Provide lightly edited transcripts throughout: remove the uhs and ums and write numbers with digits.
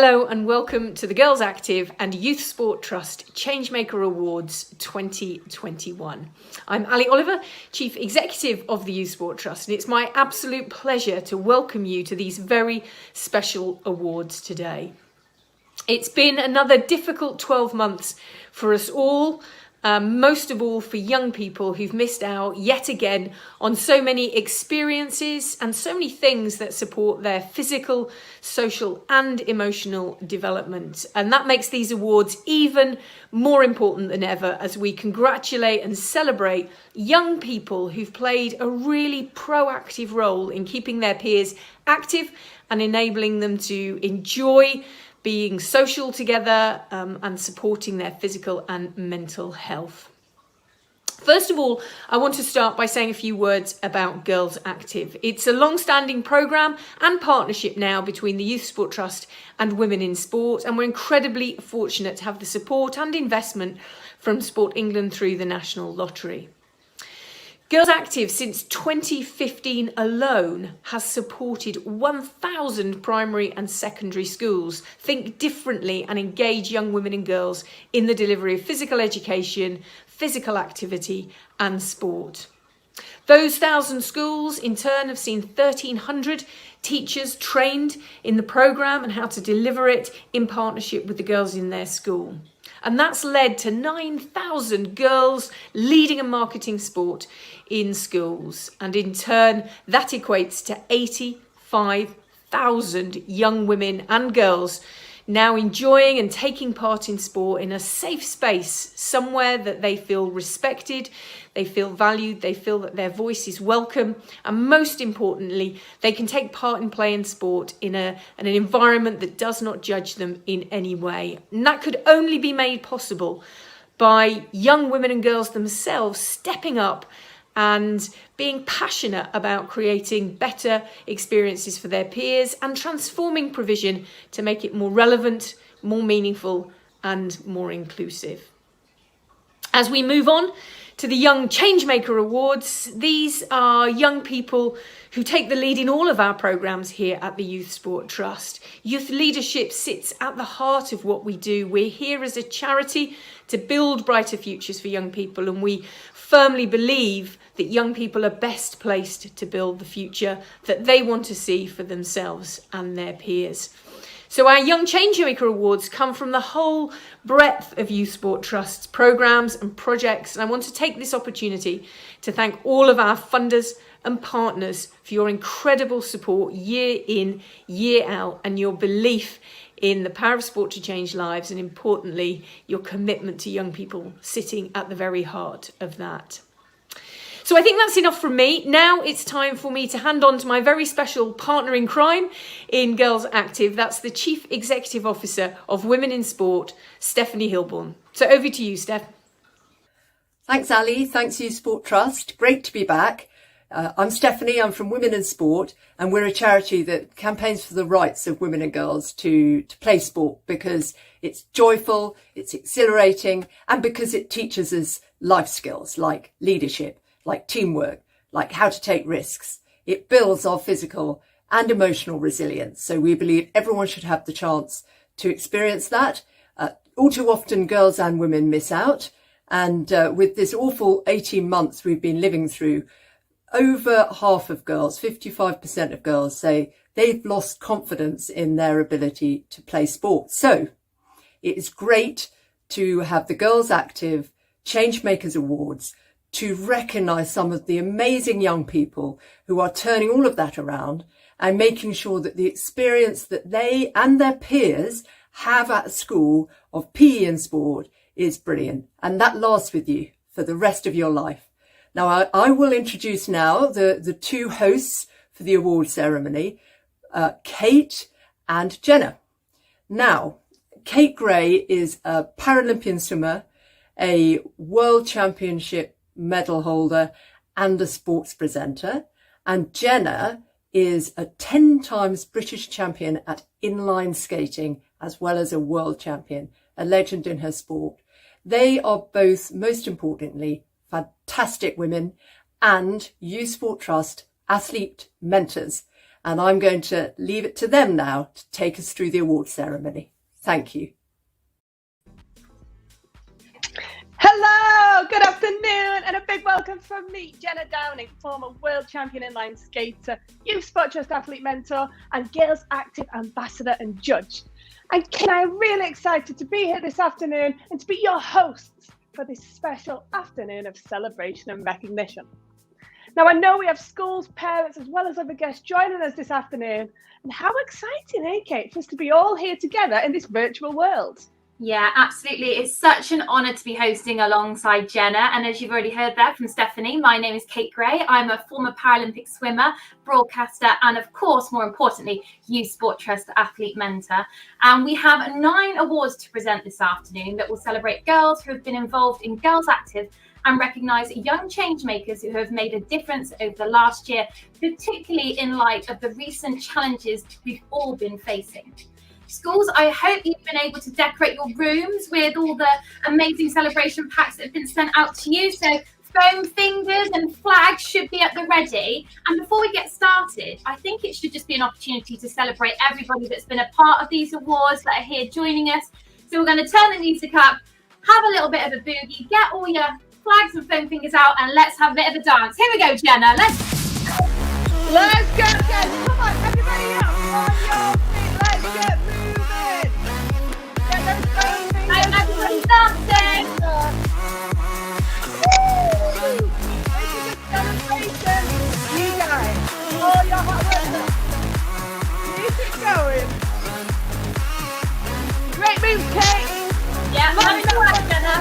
Hello and welcome to the Girls Active and Youth Sport Trust Changemaker Awards 2021. I'm Ali Oliver, Chief Executive of the Youth Sport Trust, and it's my absolute pleasure to welcome you to these very special awards today. It's been another difficult 12 months for us all, most of all for young people who've missed out yet again on so many experiences and so many things that support their physical, social and emotional development. And that makes these awards even more important than ever as we congratulate and celebrate young people who've played a really proactive role in keeping their peers active and enabling them to enjoy being social together and supporting their physical and mental health. First of all, I want to start by saying a few words about Girls Active. It's a long-standing programme and partnership now between the Youth Sport Trust and Women in Sport, and we're incredibly fortunate to have the support and investment from Sport England through the National Lottery. Girls Active since 2015 alone has supported 1,000 primary and secondary schools think differently and engage young women and girls in the delivery of physical education, physical activity and sport. Those 1,000 schools in turn have seen 1,300 teachers trained in the programme and how to deliver it in partnership with the girls in their school. And that's led to 9,000 girls leading and marketing sport in schools. And in turn, that equates to 85,000 young women and girls now enjoying and taking part in sport in a safe space, somewhere that they feel respected, they feel valued, they feel that their voice is welcome, and most importantly, they can take part in play and sport in an environment that does not judge them in any way. And that could only be made possible by young women and girls themselves stepping up and being passionate about creating better experiences for their peers and transforming provision to make it more relevant, more meaningful and more inclusive. As we move on to the Young Changemaker Awards, these are young people who take the lead in all of our programmes here at the Youth Sport Trust. Youth leadership sits at the heart of what we do. We're here as a charity to build brighter futures for young people, and we firmly believe that young people are best placed to build the future that they want to see for themselves and their peers. So our Young Changemaker Awards come from the whole breadth of Youth Sport Trust's programmes and projects. And I want to take this opportunity to thank all of our funders and partners for your incredible support year in, year out, and your belief in the power of sport to change lives, and importantly, your commitment to young people sitting at the very heart of that. So I think that's enough from me. Now it's time for me to hand on to my very special partner in crime in Girls Active. That's the Chief Executive Officer of Women in Sport, Stephanie Hilborn. So over to you, Steph. Thanks, Ali. Thanks, Youth Sport Trust. Great to be back. I'm Stephanie. I'm from Women in Sport, and we're a charity that campaigns for the rights of women and girls to play sport because it's joyful, it's exhilarating, and because it teaches us life skills like leadership, like teamwork, like how to take risks. It builds our physical and emotional resilience. So we believe everyone should have the chance to experience that. All too often, girls and women miss out. And with this awful 18 months we've been living through, over half of girls, 55% of girls, say they've lost confidence in their ability to play sport. So it is great to have the Girls Active Changemakers Awards to recognise some of the amazing young people who are turning all of that around and making sure that the experience that they and their peers have at school of PE and sport is brilliant. And that lasts with you for the rest of your life. Now, I will introduce now the two hosts for the award ceremony, Kate and Jenna. Now, Kate Gray is a Paralympian swimmer, a World Championship medal holder and a sports presenter. And Jenna is a 10 times British champion at inline skating, as well as a world champion, a legend in her sport. They are both, most importantly, fantastic women and Youth Sport Trust athlete mentors. And I'm going to leave it to them now to take us through the award ceremony. Thank you. Hello, good afternoon, and a big welcome from me, Jenna Downing, former world champion inline skater, Youth Sport Trust athlete mentor, and Girls Active ambassador and judge. And I'm really excited to be here this afternoon and to be your hosts for this special afternoon of celebration and recognition. Now, I know we have schools, parents, as well as other guests joining us this afternoon. And how exciting, eh, Kate, for us to be all here together in this virtual world. Yeah, absolutely. It's such an honour to be hosting alongside Jenna. And as you've already heard there from Stephanie, my name is Kate Gray. I'm a former Paralympic swimmer, broadcaster, and of course, more importantly, Youth Sport Trust athlete mentor. And we have 9 awards to present this afternoon that will celebrate girls who have been involved in Girls Active and recognise young changemakers who have made a difference over the last year, particularly in light of the recent challenges we've all been facing. Schools, I hope you've been able to decorate your rooms with all the amazing celebration packs that have been sent out to you. So foam fingers and flags should be at the ready. And before we get started, I think it should just be an opportunity to celebrate everybody that's been a part of these awards that are here joining us. So we're going to turn the music up, have a little bit of a boogie, get all your flags and foam fingers out, and let's have a bit of a dance. Here we go, Jenna. Let's go, guys. Come on, everybody up on your feet. Let's get moving. Get those foam fingers. everybody dancing. Woo! This is a celebration. You guys, all your hard work. Keep it going. Great moves, Kate. Yeah, love it so much, Jenna.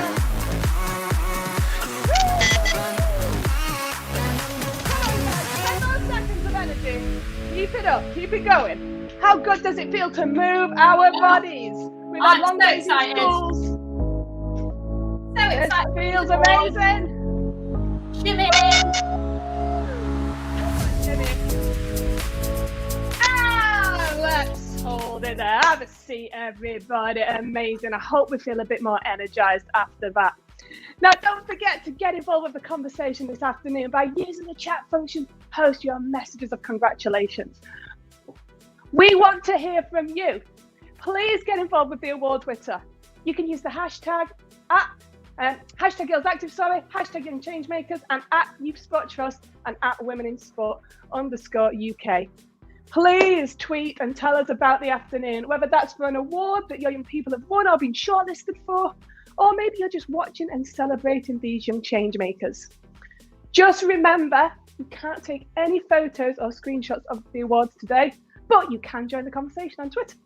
Keep it up, keep it going. How good does it feel to move our bodies? We've had long days in schools. So excited. It feels amazing. Shimmy. Ah, let's hold it there. Have a seat, everybody. Amazing. I hope we feel a bit more energized after that. Now, don't forget to get involved with the conversation this afternoon by using the chat function to post your messages of congratulations. We want to hear from you. Please get involved with the award Twitter. You can use the hashtag hashtag Girls Active, hashtag Young Changemakers, and Youth Sport Trust, and Women in Sport _UK. Please tweet and tell us about the afternoon, whether that's for an award that your young people have won or been shortlisted for, or maybe you're just watching and celebrating these young change makers. Just remember, you can't take any photos or screenshots of the awards today, but you can join the conversation on Twitter.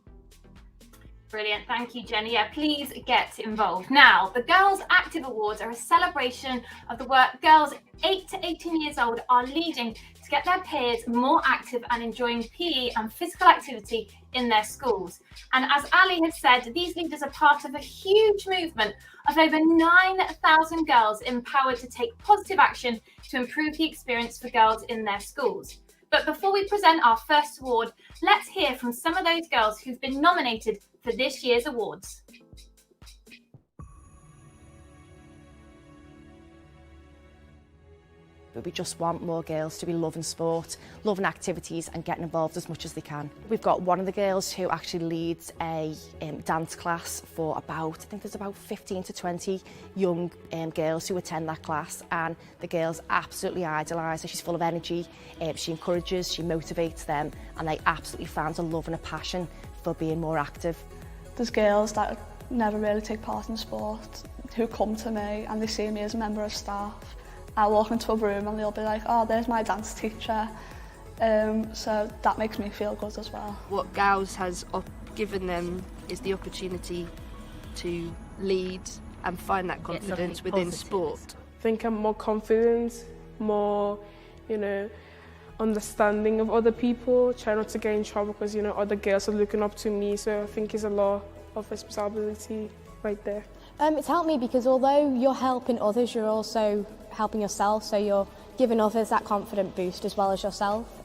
Brilliant. Thank you, Jenny. Yeah, please get involved. Now, the Girls Active Awards are a celebration of the work girls 8 to 18 years old are leading to get their peers more active and enjoying PE and physical activity in their schools. And as Ali has said, these leaders are part of a huge movement of over 9,000 girls empowered to take positive action to improve the experience for girls in their schools. But before we present our first award, let's hear from some of those girls who've been nominated for this year's awards. But we just want more girls to be loving sport, loving activities and getting involved as much as they can. We've got one of the girls who actually leads a dance class for I think there's about 15 to 20 young girls who attend that class, and the girls absolutely idolise her. She's full of energy, she encourages, she motivates them, and they absolutely found a love and a passion for being more active. There's girls that never really take part in sport who come to me and they see me as a member of staff. I'll walk into a room and they'll be like, oh, there's my dance teacher. So that makes me feel good as well. What GALS has given them is the opportunity to lead and find that confidence within sport. I think I'm more confident, more, understanding of other people, try not to get in trouble because, other girls are looking up to me. So I think it's a lot of responsibility right there. It's helped me because although you're helping others, you're also helping yourself, so you're giving others that confident boost as well as yourself.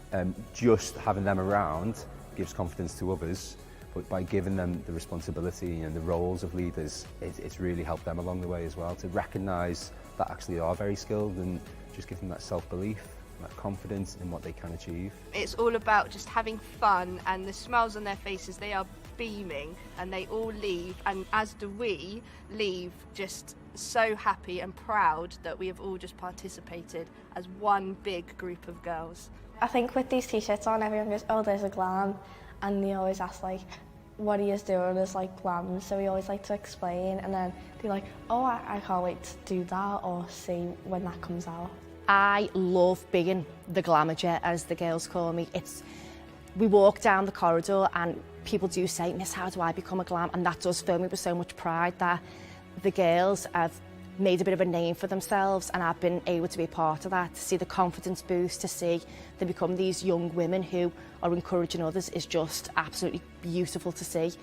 Just having them around gives confidence to others, but by giving them the responsibility and the roles of leaders, it's really helped them along the way as well, to recognise that actually they are very skilled and just give them that self-belief that confidence in what they can achieve. It's all about just having fun, and the smiles on their faces, they are beaming, and they all leave, and as do we, leave just so happy and proud that we have all just participated as one big group of girls. I think with these t-shirts on, everyone goes, oh, there's a glam, and they always ask like, what are you doing as like glams? So we always like to explain, and then they're like, oh, I can't wait to do that or see when that comes out. I love being the glamager, as the girls call me. We walk down the corridor and people do say, Miss, how do I become a glam? And that does fill me with so much pride that the girls have made a bit of a name for themselves, and I've been able to be a part of that, to see the confidence boost, to see them become these young women who are encouraging others is just absolutely beautiful to see.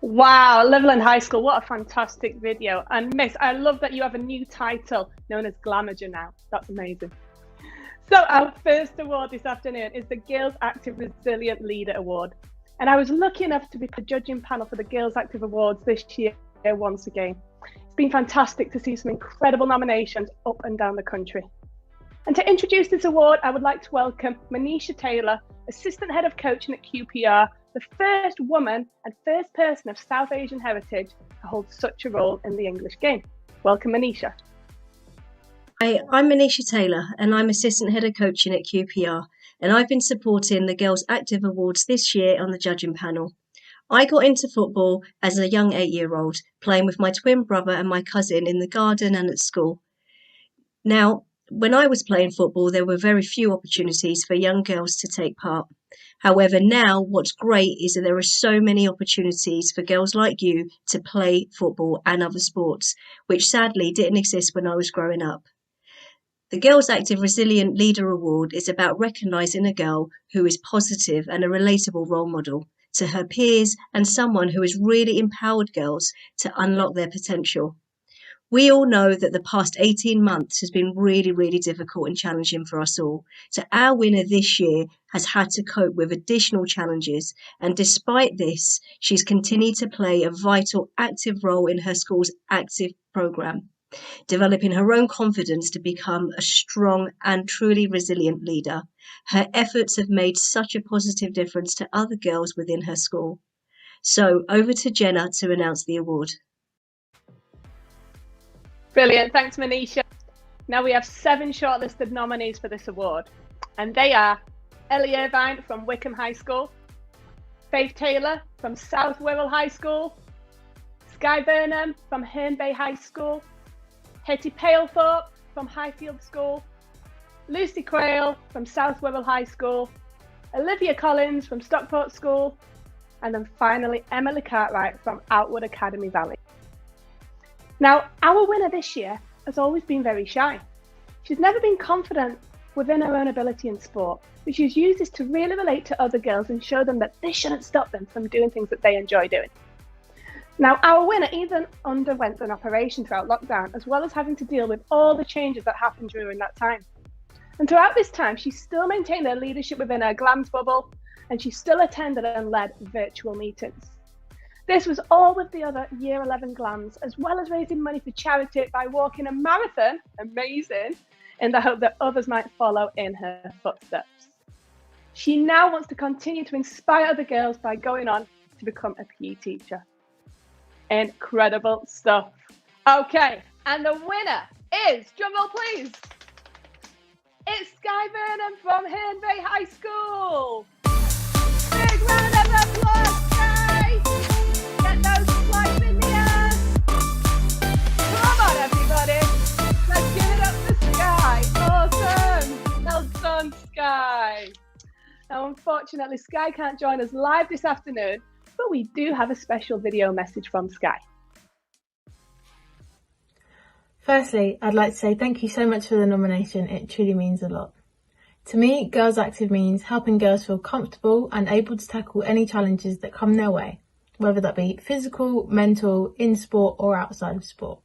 Wow, Liverland High School, what a fantastic video. And Miss, I love that you have a new title known as Glamager now. That's amazing. So our first award this afternoon is the Girls Active Resilient Leader Award. And I was lucky enough to be the judging panel for the Girls Active Awards this year once again. It's been fantastic to see some incredible nominations up and down the country. And to introduce this award, I would like to welcome Manisha Taylor, Assistant Head of Coaching at QPR, the first woman and first person of South Asian heritage to hold such a role in the English game. Welcome, Manisha. Hi, I'm Manisha Taylor, and I'm Assistant Head of Coaching at QPR, and I've been supporting the Girls Active Awards this year on the judging panel. I got into football as a young 8-year-old, playing with my twin brother and my cousin in the garden and at school. Now, when I was playing football, there were very few opportunities for young girls to take part. However, now what's great is that there are so many opportunities for girls like you to play football and other sports, which sadly didn't exist when I was growing up. The Girls Active Resilient Leader Award is about recognising a girl who is positive and a relatable role model to her peers and someone who has really empowered girls to unlock their potential. We all know that the past 18 months has been really, really difficult and challenging for us all. So our winner this year has had to cope with additional challenges. And despite this, she's continued to play a vital, active role in her school's active programme, developing her own confidence to become a strong and truly resilient leader. Her efforts have made such a positive difference to other girls within her school. So over to Jenna to announce the award. Brilliant, thanks Manisha. Now we have 7 shortlisted nominees for this award, and they are Ellie Irvine from Wickham High School, Faith Taylor from South Wirral High School, Sky Burnham from Herne Bay High School, Hetty Palethorpe from Highfield School, Lucy Quayle from South Wirral High School, Olivia Collins from Stockport School, and then finally Emily Cartwright from Outwood Academy Valley. Now, our winner this year has always been very shy. She's never been confident within her own ability in sport, but she's used this to really relate to other girls and show them that this shouldn't stop them from doing things that they enjoy doing. Now, our winner even underwent an operation throughout lockdown, as well as having to deal with all the changes that happened during that time. And throughout this time, she still maintained her leadership within her GLAMS bubble, and she still attended and led virtual meetings. This was all with the other Year 11 GLAMS, as well as raising money for charity by walking a marathon, amazing, in the hope that others might follow in her footsteps. She now wants to continue to inspire other girls by going on to become a PE teacher. Incredible stuff. Okay, and the winner is, drumroll please, it's Sky Burnham from Herne Bay High School. Big round of applause, Sky. Get those flags in the air. Come on, everybody. Let's give it up to Sky. Awesome. Well done, Sky. Now, unfortunately, Sky can't join us live this afternoon, but we do have a special video message from Sky. Firstly, I'd like to say thank you so much for the nomination. It truly means a lot. To me, Girls Active means helping girls feel comfortable and able to tackle any challenges that come their way, whether that be physical, mental, in sport or outside of sport.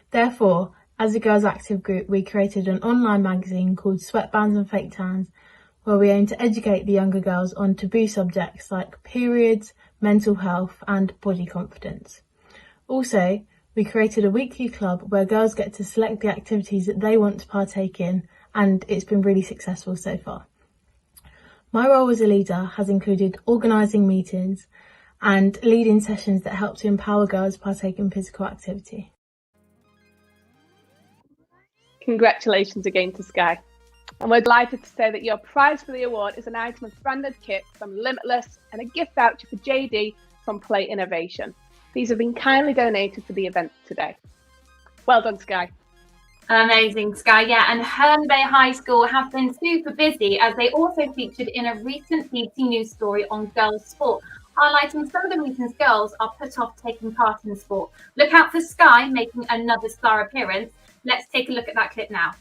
Therefore, As a Girls Active group, we created an online magazine called Sweatbands and Fake Tans, where we aim to educate the younger girls on taboo subjects like periods, mental health and body confidence. Also, we created a weekly club where girls get to select the activities that they want to partake in, and it's been really successful so far. My role as a leader has included organising meetings and leading sessions that help to empower girls to partake in physical activity. Congratulations again to Sky. And we're delighted to say that your prize for the award is an item of branded kit from Limitless and a gift voucher for JD from Play Innovation. These have been kindly donated for the event today. Well done, Sky. Amazing, Sky. Yeah, and Herne Bay High School have been super busy as they also featured in a recent BBC News story on girls' sport, highlighting some of the reasons girls are put off taking part in sport. Look out for Sky making another star appearance. Let's take a look at that clip now.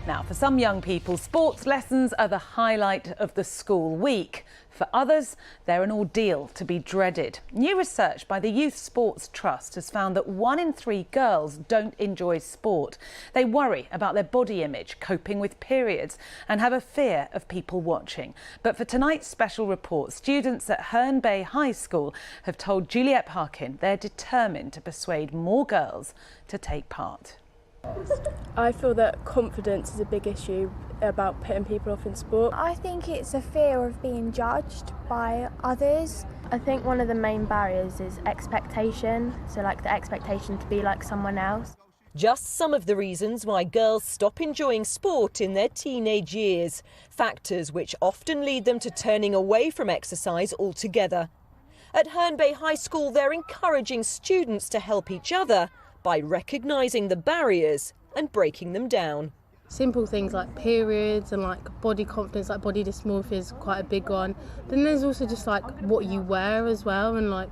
Now, for some young people, sports lessons are the highlight of the school week. For others, they're an ordeal to be dreaded. New research by the Youth Sports Trust has found that 1 in 3 girls don't enjoy sport. They worry about their body image, coping with periods, and have a fear of people watching. But for tonight's special report, students at Herne Bay High School have told Juliet Parkin they're determined to persuade more girls to take part. I feel that confidence is a big issue about putting people off in sport. I think it's a fear of being judged by others. I think one of the main barriers is expectation, so like the expectation to be like someone else. Just some of the reasons why girls stop enjoying sport in their teenage years. Factors which often lead them to turning away from exercise altogether. At Herne Bay High School, they're encouraging students to help each other by recognising the barriers and breaking them down. Simple things like periods and like body confidence, like body dysmorphia is quite a big one. Then there's also just like what you wear as well, and like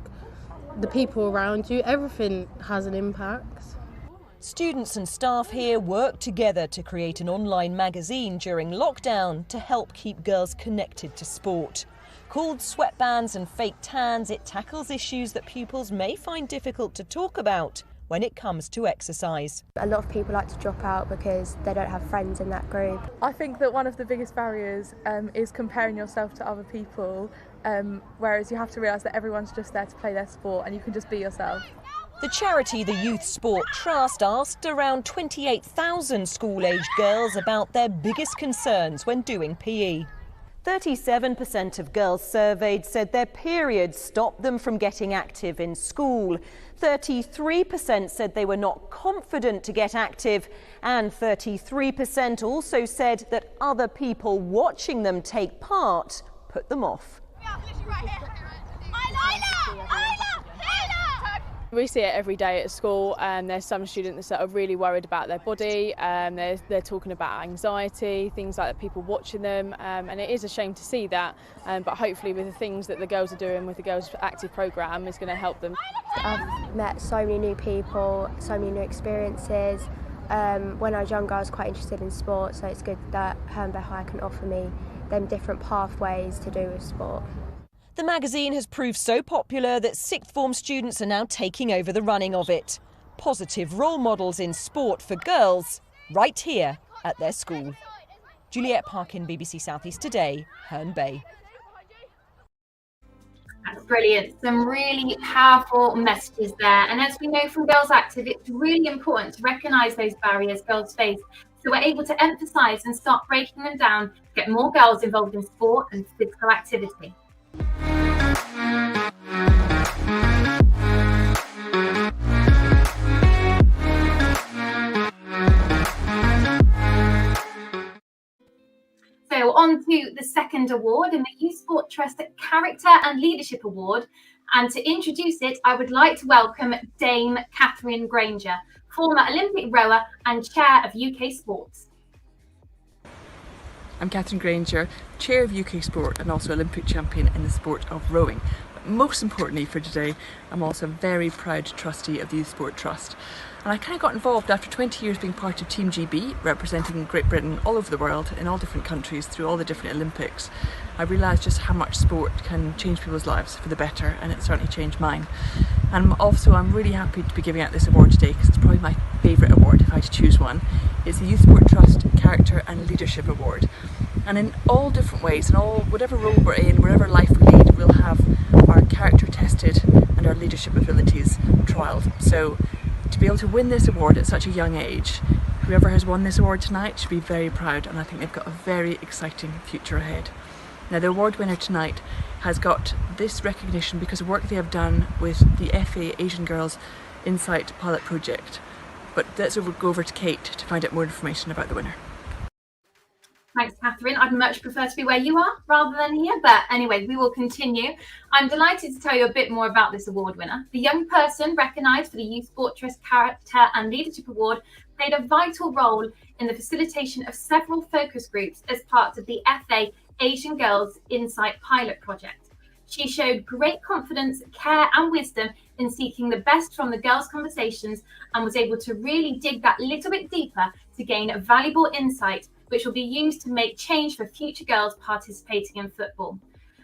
the people around you. Everything has an impact. Students and staff here work together to create an online magazine during lockdown to help keep girls connected to sport. Called Sweatbands and Fake Tans, it tackles issues that pupils may find difficult to talk about when it comes to exercise. A lot of people like to drop out because they don't have friends in that group. I think that one of the biggest barriers is comparing yourself to other people, whereas you have to realise that everyone's just there to play their sport and you can just be yourself. The charity, the Youth Sport Trust, asked around 28,000 school-aged girls about their biggest concerns when doing PE. 37% of girls surveyed said their periods stopped them from getting active in school. 33% said they were not confident to get active, and 33% also said that other people watching them take part put them off. We see it every day at school, and there's some students that are really worried about their body, and they're talking about anxiety, things like that, people watching them, and it is a shame to see that, but hopefully with the things that the girls are doing with the Girls Active programme is going to help them. I've met so many new people, so many new experiences. When I was younger I was quite interested in sport, so it's good that Herne Bay High can offer me them different pathways to do with sport. The magazine has proved so popular that sixth form students are now taking over the running of it. Positive role models in sport for girls right here at their school. Juliet Parkin, BBC South East Today, Herne Bay. That's brilliant. Some really powerful messages there. And as we know from Girls Active, it's really important to recognise those barriers girls face, so we're able to emphasise and start breaking them down to get more girls involved in sport and physical activity. So on to the second award in the Youth Sport Trust Character and Leadership Award. And to introduce it, I would like to welcome Dame Catherine Granger, former Olympic rower and chair of UK Sports. I'm Catherine Granger, chair of UK Sport and also Olympic champion in the sport of rowing. But most importantly for today, I'm also a very proud trustee of the Youth Sport Trust. And I kind of got involved after 20 years being part of Team GB, representing Great Britain all over the world, in all different countries, through all the different Olympics. I realised just how much sport can change people's lives for the better, and it certainly changed mine. And also I'm really happy to be giving out this award today because it's probably my favourite award if I had to choose one. It's the Youth Sport Trust Character and Leadership Award. And in all different ways, in whatever role we're in, whatever life we lead, we'll have our character tested and our leadership abilities trialled. So to be able to win this award at such a young age, whoever has won this award tonight should be very proud, and I think they've got a very exciting future ahead. Now the award winner tonight has got this recognition because of work they have done with the FA Asian Girls Insight Pilot Project. But let's go over to Kate to find out more information about the winner. Thanks, Catherine. I'd much prefer to be where you are rather than here. But anyway, we will continue. I'm delighted to tell you a bit more about this award winner. The young person recognised for the Youth Sport Trust Character and Leadership Award played a vital role in the facilitation of several focus groups as part of the FA Asian Girls Insight Pilot Project. She showed great confidence, care and wisdom in seeking the best from the girls' conversations and was able to really dig that little bit deeper to gain a valuable insight which will be used to make change for future girls participating in football.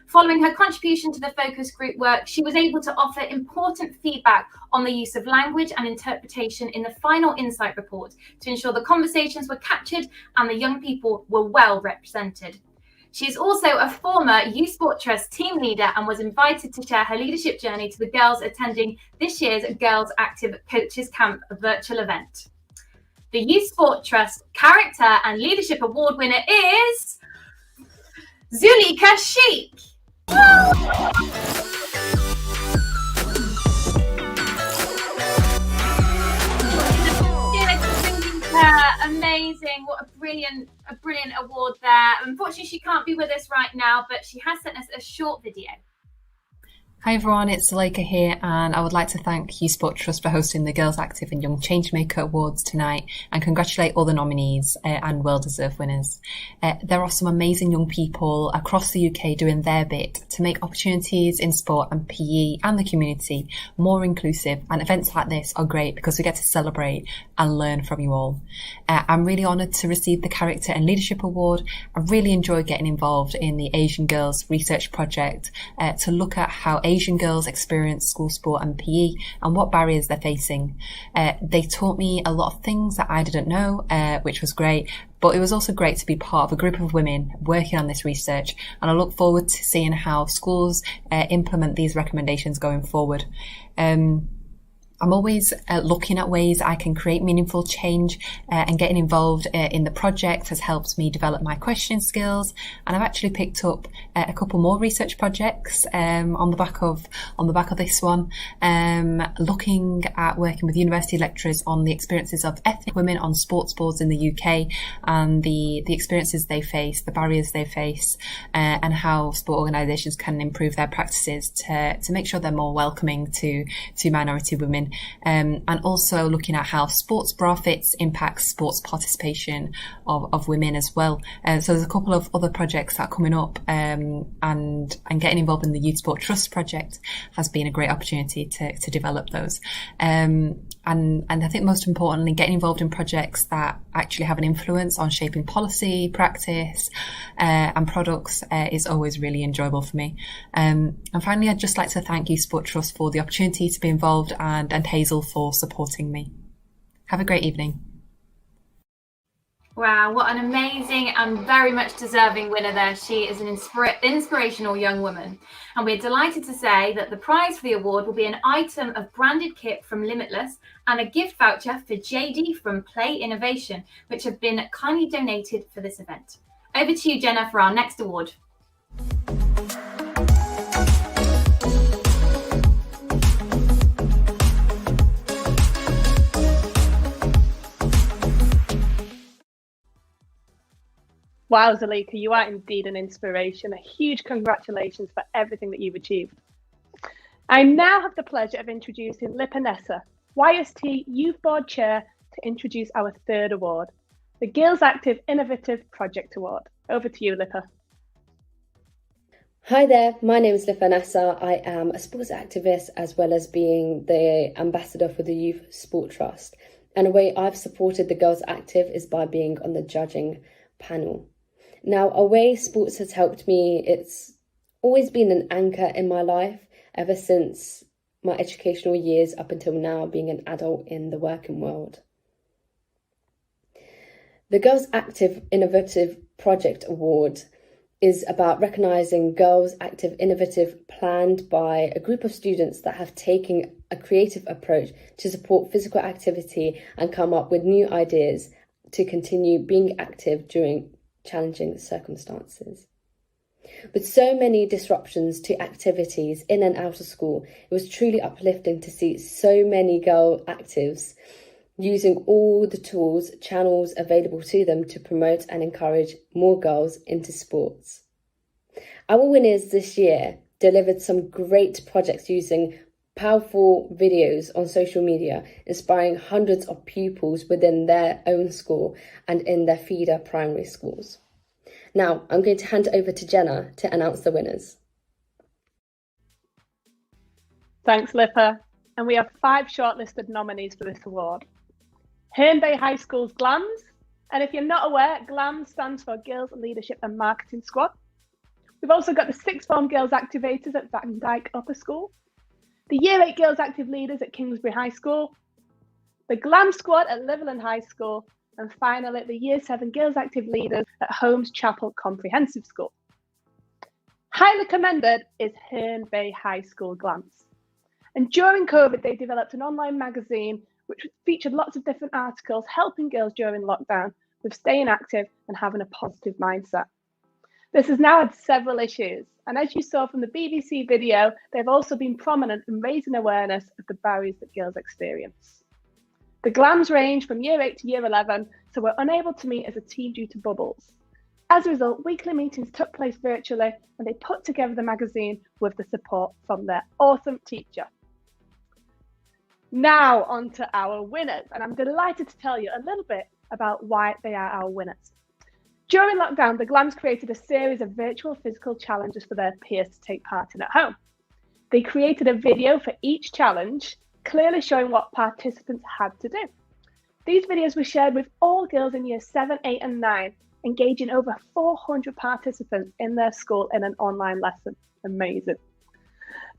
Following her contribution to the focus group work, she was able to offer important feedback on the use of language and interpretation in the final insight report to ensure the conversations were captured and the young people were well represented. She is also a former Youth Sport Trust team leader and was invited to share her leadership journey to the girls attending this year's Girls Active Coaches Camp virtual event. The Youth Sport Trust Character and Leadership Award winner is Zulika Sheikh. Amazing. What a brilliant award there. Unfortunately, she can't be with us right now, but she has sent us a short video. Hi everyone, it's Zulika here, and I would like to thank Youth Sport Trust for hosting the Girls Active and Young Changemaker Awards tonight and congratulate all the nominees and well-deserved winners. There are some amazing young people across the UK doing their bit to make opportunities in sport and PE and the community more inclusive, and events like this are great because we get to celebrate and learn from you all. I'm really honoured to receive the Character and Leadership Award. I really enjoyed getting involved in the Asian Girls Research Project to look at how Asian girls experience school sport and PE and what barriers they're facing. They taught me a lot of things that I didn't know, which was great, but it was also great to be part of a group of women working on this research, and I look forward to seeing how schools implement these recommendations going forward. I'm always looking at ways I can create meaningful change, and getting involved in the project has helped me develop my questioning skills. And I've actually picked up a couple more research projects on the back of this one, looking at working with university lecturers on the experiences of ethnic women on sports boards in the UK and the experiences they face, the barriers they face, and how sport organisations can improve their practices to make sure they're more welcoming to minority women. And also looking at how sports bra fits impacts sports participation of women as well. So there's a couple of other projects that are coming up, and getting involved in the Youth Sport Trust project has been a great opportunity to develop those. And I think most importantly, getting involved in projects that actually have an influence on shaping policy, practice, and products is always really enjoyable for me. And finally, I'd just like to thank Youth Sport Trust for the opportunity to be involved and Hazel for supporting me. Have a great evening. Wow, what an amazing and very much deserving winner there. She is an inspirational young woman. And we're delighted to say that the prize for the award will be an item of branded kit from Limitless and a gift voucher for JD from Play Innovation, which have been kindly donated for this event. Over to you, Jenna, for our next award. Wow, Zulika, you are indeed an inspiration. A huge congratulations for everything that you've achieved. I now have the pleasure of introducing Lipa Nessa, YST Youth Board Chair, to introduce our third award, the Girls Active Innovative Project Award. Over to you, Lipa. Hi there, my name is Lipa Nessa. I am a sports activist as well as being the ambassador for the Youth Sport Trust. And a way I've supported the Girls Active is by being on the judging panel. Now, a way sports has helped me, it's always been an anchor in my life ever since my educational years up until now being an adult in the working world. The Girls Active Innovative Project Award is about recognising girls active innovative planned by a group of students that have taken a creative approach to support physical activity and come up with new ideas to continue being active during challenging circumstances. With so many disruptions to activities in and out of school, it was truly uplifting to see so many girl actives using all the tools, channels available to them to promote and encourage more girls into sports. Our winners this year delivered some great projects using powerful videos on social media, inspiring hundreds of pupils within their own school and in their feeder primary schools. Now, I'm going to hand it over to Jenna to announce the winners. Thanks, Lippa. And we have 5 shortlisted nominees for this award. Herne Bay High School's GLAMS, and if you're not aware, GLAMS stands for Girls Leadership and Marketing Squad. We've also got the Sixth Form Girls Activators at Van Dyke Upper School, the Year 8 Girls Active Leaders at Kingsbury High School, the GLAMS Squad at Liverland High School, and finally the Year 7 Girls Active Leaders at Holmes Chapel Comprehensive School. Highly commended is Herne Bay High School GLAMS. And during COVID, they developed an online magazine which featured lots of different articles helping girls during lockdown with staying active and having a positive mindset. This has now had several issues, and as you saw from the BBC video, they've also been prominent in raising awareness of the barriers that girls experience. The GLAMS range from Year 8 to Year 11, so we're unable to meet as a team due to bubbles. As a result, weekly meetings took place virtually, and they put together the magazine with the support from their awesome teacher. Now on to our winners, and I'm delighted to tell you a little bit about why they are our winners. During lockdown, the GLAMS created a series of virtual physical challenges for their peers to take part in at home. They created a video for each challenge, clearly showing what participants had to do. These videos were shared with all girls in Year 7, 8 and 9, engaging over 400 participants in their school in an online lesson. Amazing.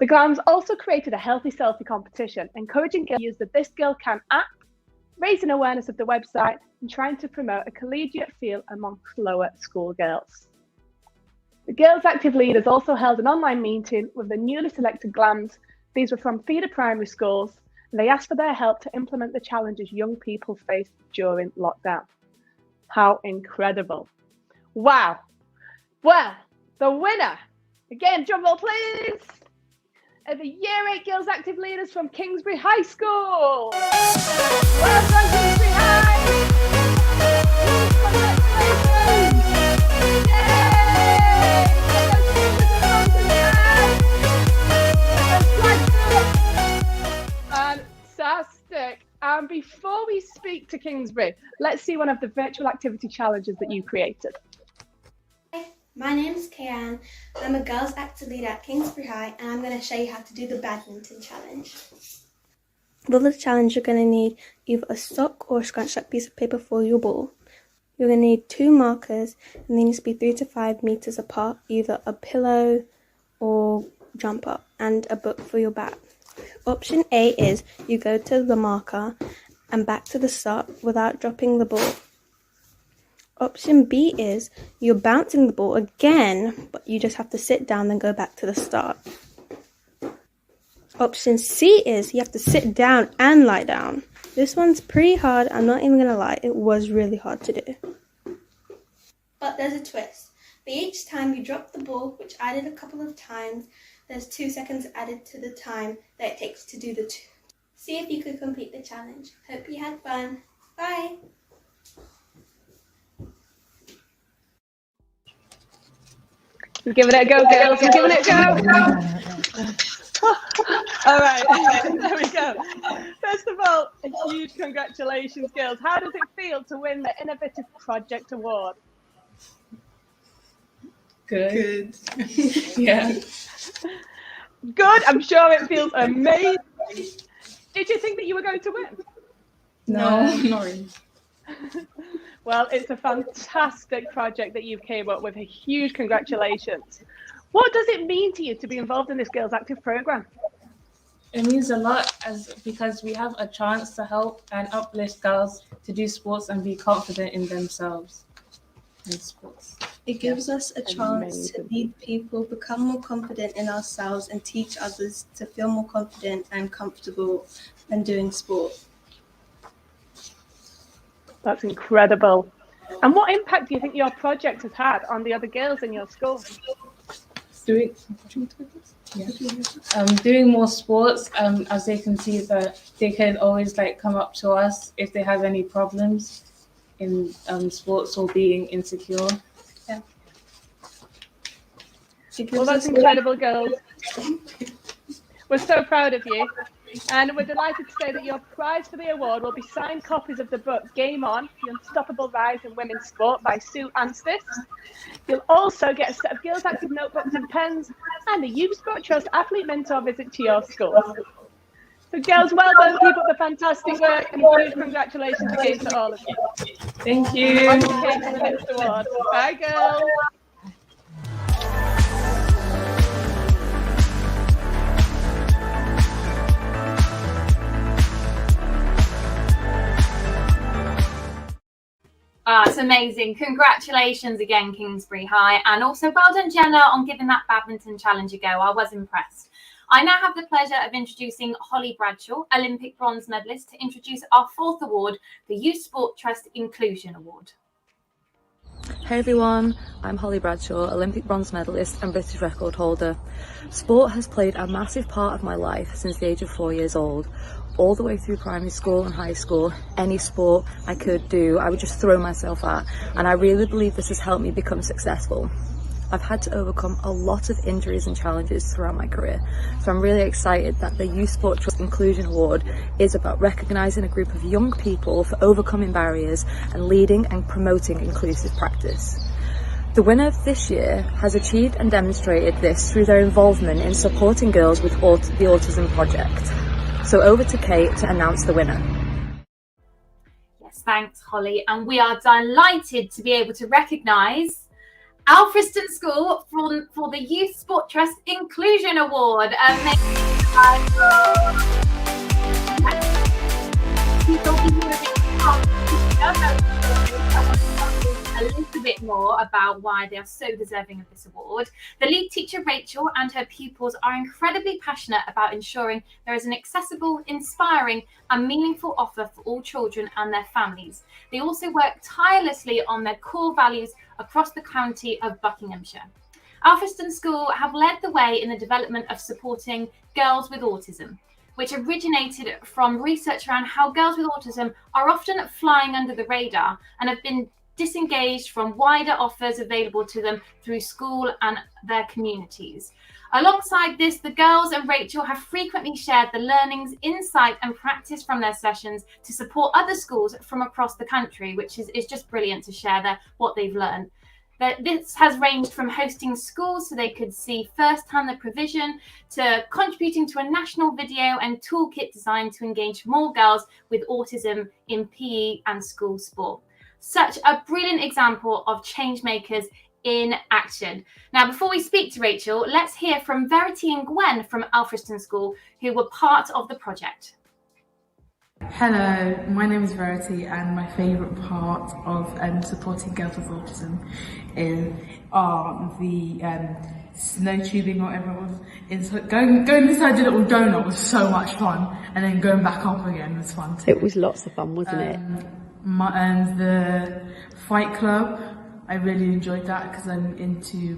The GLAMS also created a healthy selfie competition, encouraging girls to use the This Girl Can app, raising awareness of the website, and trying to promote a collegiate feel amongst lower school girls. The Girls Active Leaders also held an online meeting with the newly selected GLAMS. These were from feeder primary schools, and they asked for their help to implement the challenges young people faced during lockdown. How incredible. Wow. Well, the winner, again, drum roll please, are the Year 8 Girls Active Leaders from Kingsbury High School. Well done, Kingsbury High! Yay! Fantastic. And before we speak to Kingsbury, let's see one of the virtual activity challenges that you created. My name is Kayan. I'm a Girls Active Leader at Kingsbury High, and I'm going to show you how to do the badminton challenge. For the challenge, you're going to need either a sock or a scrunched up piece of paper for your ball. You're going to need 2 markers, and they need to be 3 to 5 meters apart, either a pillow or jumper, and a book for your bat. Option A is you go to the marker and back to the start without dropping the ball. Option B is you're bouncing the ball again, but you just have to sit down and go back to the start. Option C is you have to sit down and lie down. This one's pretty hard, I'm not even going to lie, it was really hard to do. But there's a twist. For each time you drop the ball, which I did a couple of times, there's 2 seconds added to the time that it takes to do the 2. See if you could complete the challenge. Hope you had fun. Bye! You're giving it a go, girls. You're giving it a go. All right, there we go. First of all, a huge congratulations, girls. How does it feel to win the Innovative Project Award? Good. Yeah. Good. I'm sure it feels amazing. Did you think that you were going to win? No, not really. Well, it's a fantastic project that you've came up with. A huge congratulations. What does it mean to you to be involved in this Girls Active programme? It means a lot because we have a chance to help and uplift girls to do sports and be confident in themselves in sports. It gives us a chance to lead people, become more confident in ourselves, and teach others to feel more confident and comfortable when doing sport. That's incredible. And what impact do you think your project has had on the other girls in your school? Doing more sports, as they can see that they can always come up to us if they have any problems in sports or being insecure. Yeah. Well, that's incredible, girls. We're so proud of you. And we're delighted to say that your prize for the award will be signed copies of the book Game On, The Unstoppable Rise in Women's Sport by Sue Anstis. You'll also get a set of Girls Active notebooks and pens and a Youth Sport Trust athlete mentor visit to your school. So girls, well done, keep up the fantastic work, and huge congratulations again to all of you. Thank you. On to Kate for the next award. Bye girls. It's amazing. Congratulations again, Kingsbury High. And also well done, Jenna, on giving that badminton challenge a go. I was impressed. I now have the pleasure of introducing Holly Bradshaw, Olympic bronze medalist, to introduce our fourth award, the Youth Sport Trust Inclusion Award. Hey everyone, I'm Holly Bradshaw, Olympic bronze medalist and British record holder. Sport has played a massive part of my life since the age of 4 years old. All the way through primary school and high school, any sport I could do, I would just throw myself at, and I really believe this has helped me become successful. I've had to overcome a lot of injuries and challenges throughout my career, so I'm really excited that the Youth Sport Trust Inclusion Award is about recognising a group of young people for overcoming barriers and leading and promoting inclusive practice. The winner this year has achieved and demonstrated this through their involvement in supporting girls with the Autism Project. So over to Kate to announce the winner. Yes, thanks, Holly. And we are delighted to be able to recognise Alfriston School for the Youth Sport Trust Inclusion Award. A little bit more about why they are so deserving of this award. The lead teacher, Rachel, and her pupils are incredibly passionate about ensuring there is an accessible, inspiring and meaningful offer for all children and their families. They also work tirelessly on their core values across the county of Buckinghamshire. Alfriston School have led the way in the development of supporting girls with autism, which originated from research around how girls with autism are often flying under the radar and have been disengaged from wider offers available to them through school and their communities. Alongside this, the girls and Rachel have frequently shared the learnings, insight and practice from their sessions to support other schools from across the country, which is just brilliant to share what they've learned. This has ranged from hosting schools so they could see firsthand the provision, to contributing to a national video and toolkit designed to engage more girls with autism in PE and school sport. Such a brilliant example of changemakers in action. Now, before we speak to Rachel, let's hear from Verity and Gwen from Alfriston School, who were part of the project. Hello, my name is Verity, and my favourite part of supporting girls with autism are the snow tubing or whatever it was. Going inside the little donut was so much fun, and then going back up again was fun too. It was lots of fun, wasn't it? And the Fight Club, I really enjoyed that because I'm into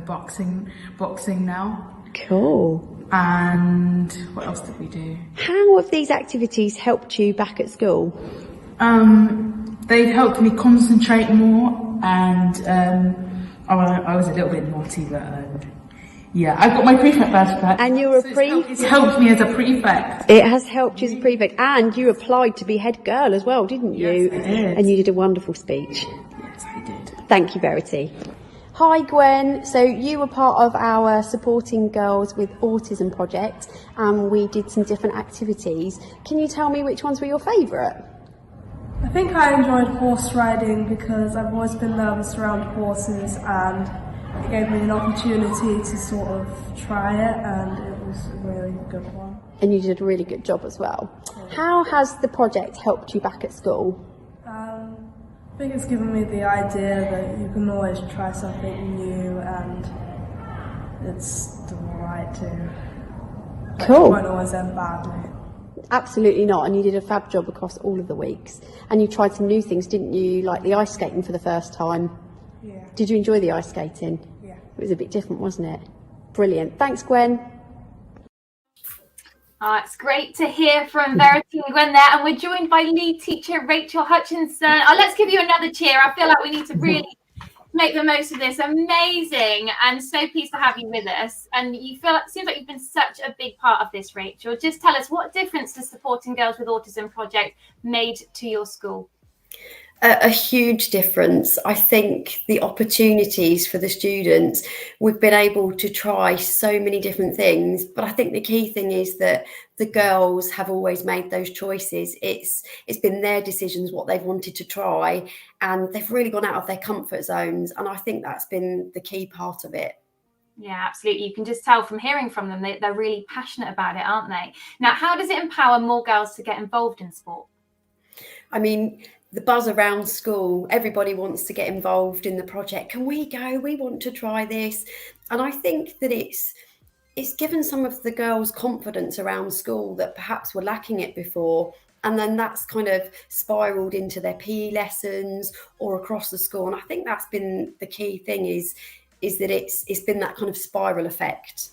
boxing now. Cool. And what else did we do? How have these activities helped you back at school? They've helped me concentrate more, and I was a little bit naughty, but yeah, I got my prefect badge back. And you were prefect. It's helped me as a prefect. It has helped you as a prefect, and you applied to be head girl as well, didn't you? Yes, I did. And you did a wonderful speech. Yes, I did. Thank you, Verity. Hi Gwen, so you were part of our Supporting Girls with Autism project, and we did some different activities. Can you tell me which ones were your favourite? I think I enjoyed horse riding because I've always been nervous around horses, and it gave me an opportunity to sort of try it, and it was a really good one. And you did a really good job as well. How has the project helped you back at school? I think it's given me the idea that you can always try something new and it's the right to. Cool. It won't always end badly. Absolutely not, and you did a fab job across all of the weeks. And you tried some new things, didn't you? Like the ice skating for the first time. Yeah. Did you enjoy the ice skating? Yeah. It was a bit different, wasn't it? Brilliant. Thanks, Gwen. It's great to hear from Verity and Gwen there, and we're joined by lead teacher Rachel Hutchinson. Let's give you another cheer. I feel like we need to really make the most of this. Amazing, and so pleased to have you with us. And you feel like, it seems like you've been such a big part of this, Rachel. Just tell us, what difference the Supporting Girls with Autism project made to your school? A huge difference. I think the opportunities for the students, we've been able to try so many different things, but I think the key thing is that the girls have always made those choices. It's been their decisions what they've wanted to try, and they've really gone out of their comfort zones, and I think that's been the key part of it. Yeah, absolutely. You can just tell from hearing from them, they're really passionate about it, aren't they? Now, how does it empower more girls to get involved in sport? I mean, the buzz around school, everybody wants to get involved in the project. Can we go? We want to try this. And I think that it's given some of the girls confidence around school that perhaps were lacking it before. And then that's kind of spiraled into their PE lessons or across the school. And I think that's been the key thing is that it's been that kind of spiral effect.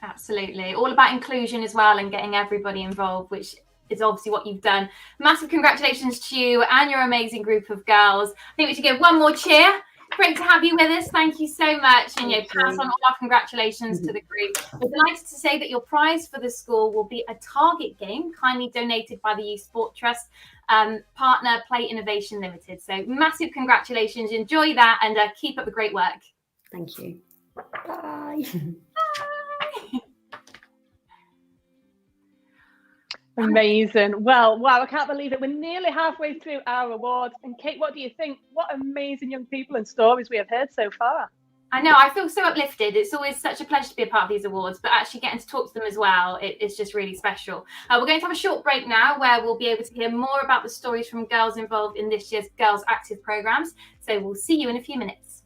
Absolutely. All about inclusion as well and getting everybody involved, which is obviously what you've done. Massive congratulations to you and your amazing group of girls. I think we should give one more cheer. Great to have you with us. Thank you so much. And pass on all our congratulations to the group. We're delighted to say that your prize for the school will be a target game, kindly donated by the Youth Sport Trust partner Play Innovation Limited. So massive congratulations. Enjoy that and keep up the great work. Thank you. Bye. Bye. Amazing. Well, wow, I can't believe it. We're nearly halfway through our awards. And Kate, what do you think? What amazing young people and stories we have heard so far. I know, I feel so uplifted. It's always such a pleasure to be a part of these awards, but actually getting to talk to them as well, it's just really special. We're going to have a short break now where we'll be able to hear more about the stories from girls involved in this year's Girls Active programmes. So we'll see you in a few minutes.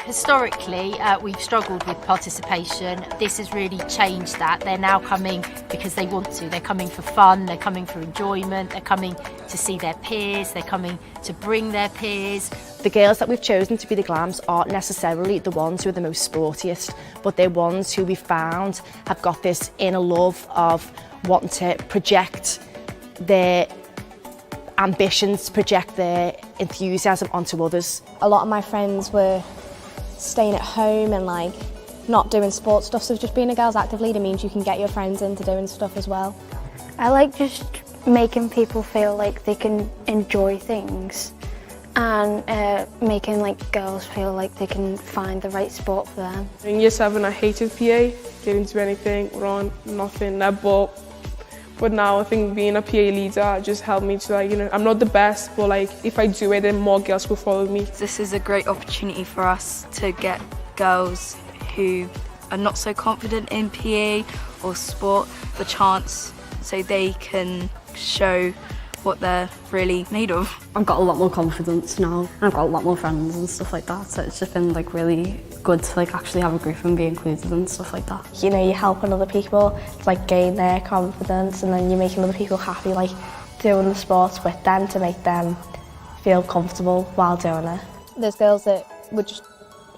Historically, we've struggled with participation. This has really changed that. They're now coming because they want to. They're coming for fun, they're coming for enjoyment, they're coming to see their peers, they're coming to bring their peers. The girls that we've chosen to be the Glams aren't necessarily the ones who are the most sportiest, but they're ones who we found have got this inner love of wanting to project their ambitions, project their enthusiasm onto others. A lot of my friends were staying at home and like not doing sports stuff, so just being a Girls Active leader means you can get your friends into doing stuff as well. I like just making people feel like they can enjoy things and making like girls feel like they can find the right sport for them. In year 7 I hated PA, didn't do anything, run, nothing, netball. But now I think being a PA leader just helped me to I'm not the best, but if I do it, then more girls will follow me. This is a great opportunity for us to get girls who are not so confident in PA or sport the chance so they can show what they're really made of. I've got a lot more confidence now. I've got a lot more friends and stuff like that, so it's just been really good to actually have a group and be included and stuff like that. You know, you're helping other people to gain their confidence, and then you're making other people happy, doing the sports with them to make them feel comfortable while doing it. There's girls that would just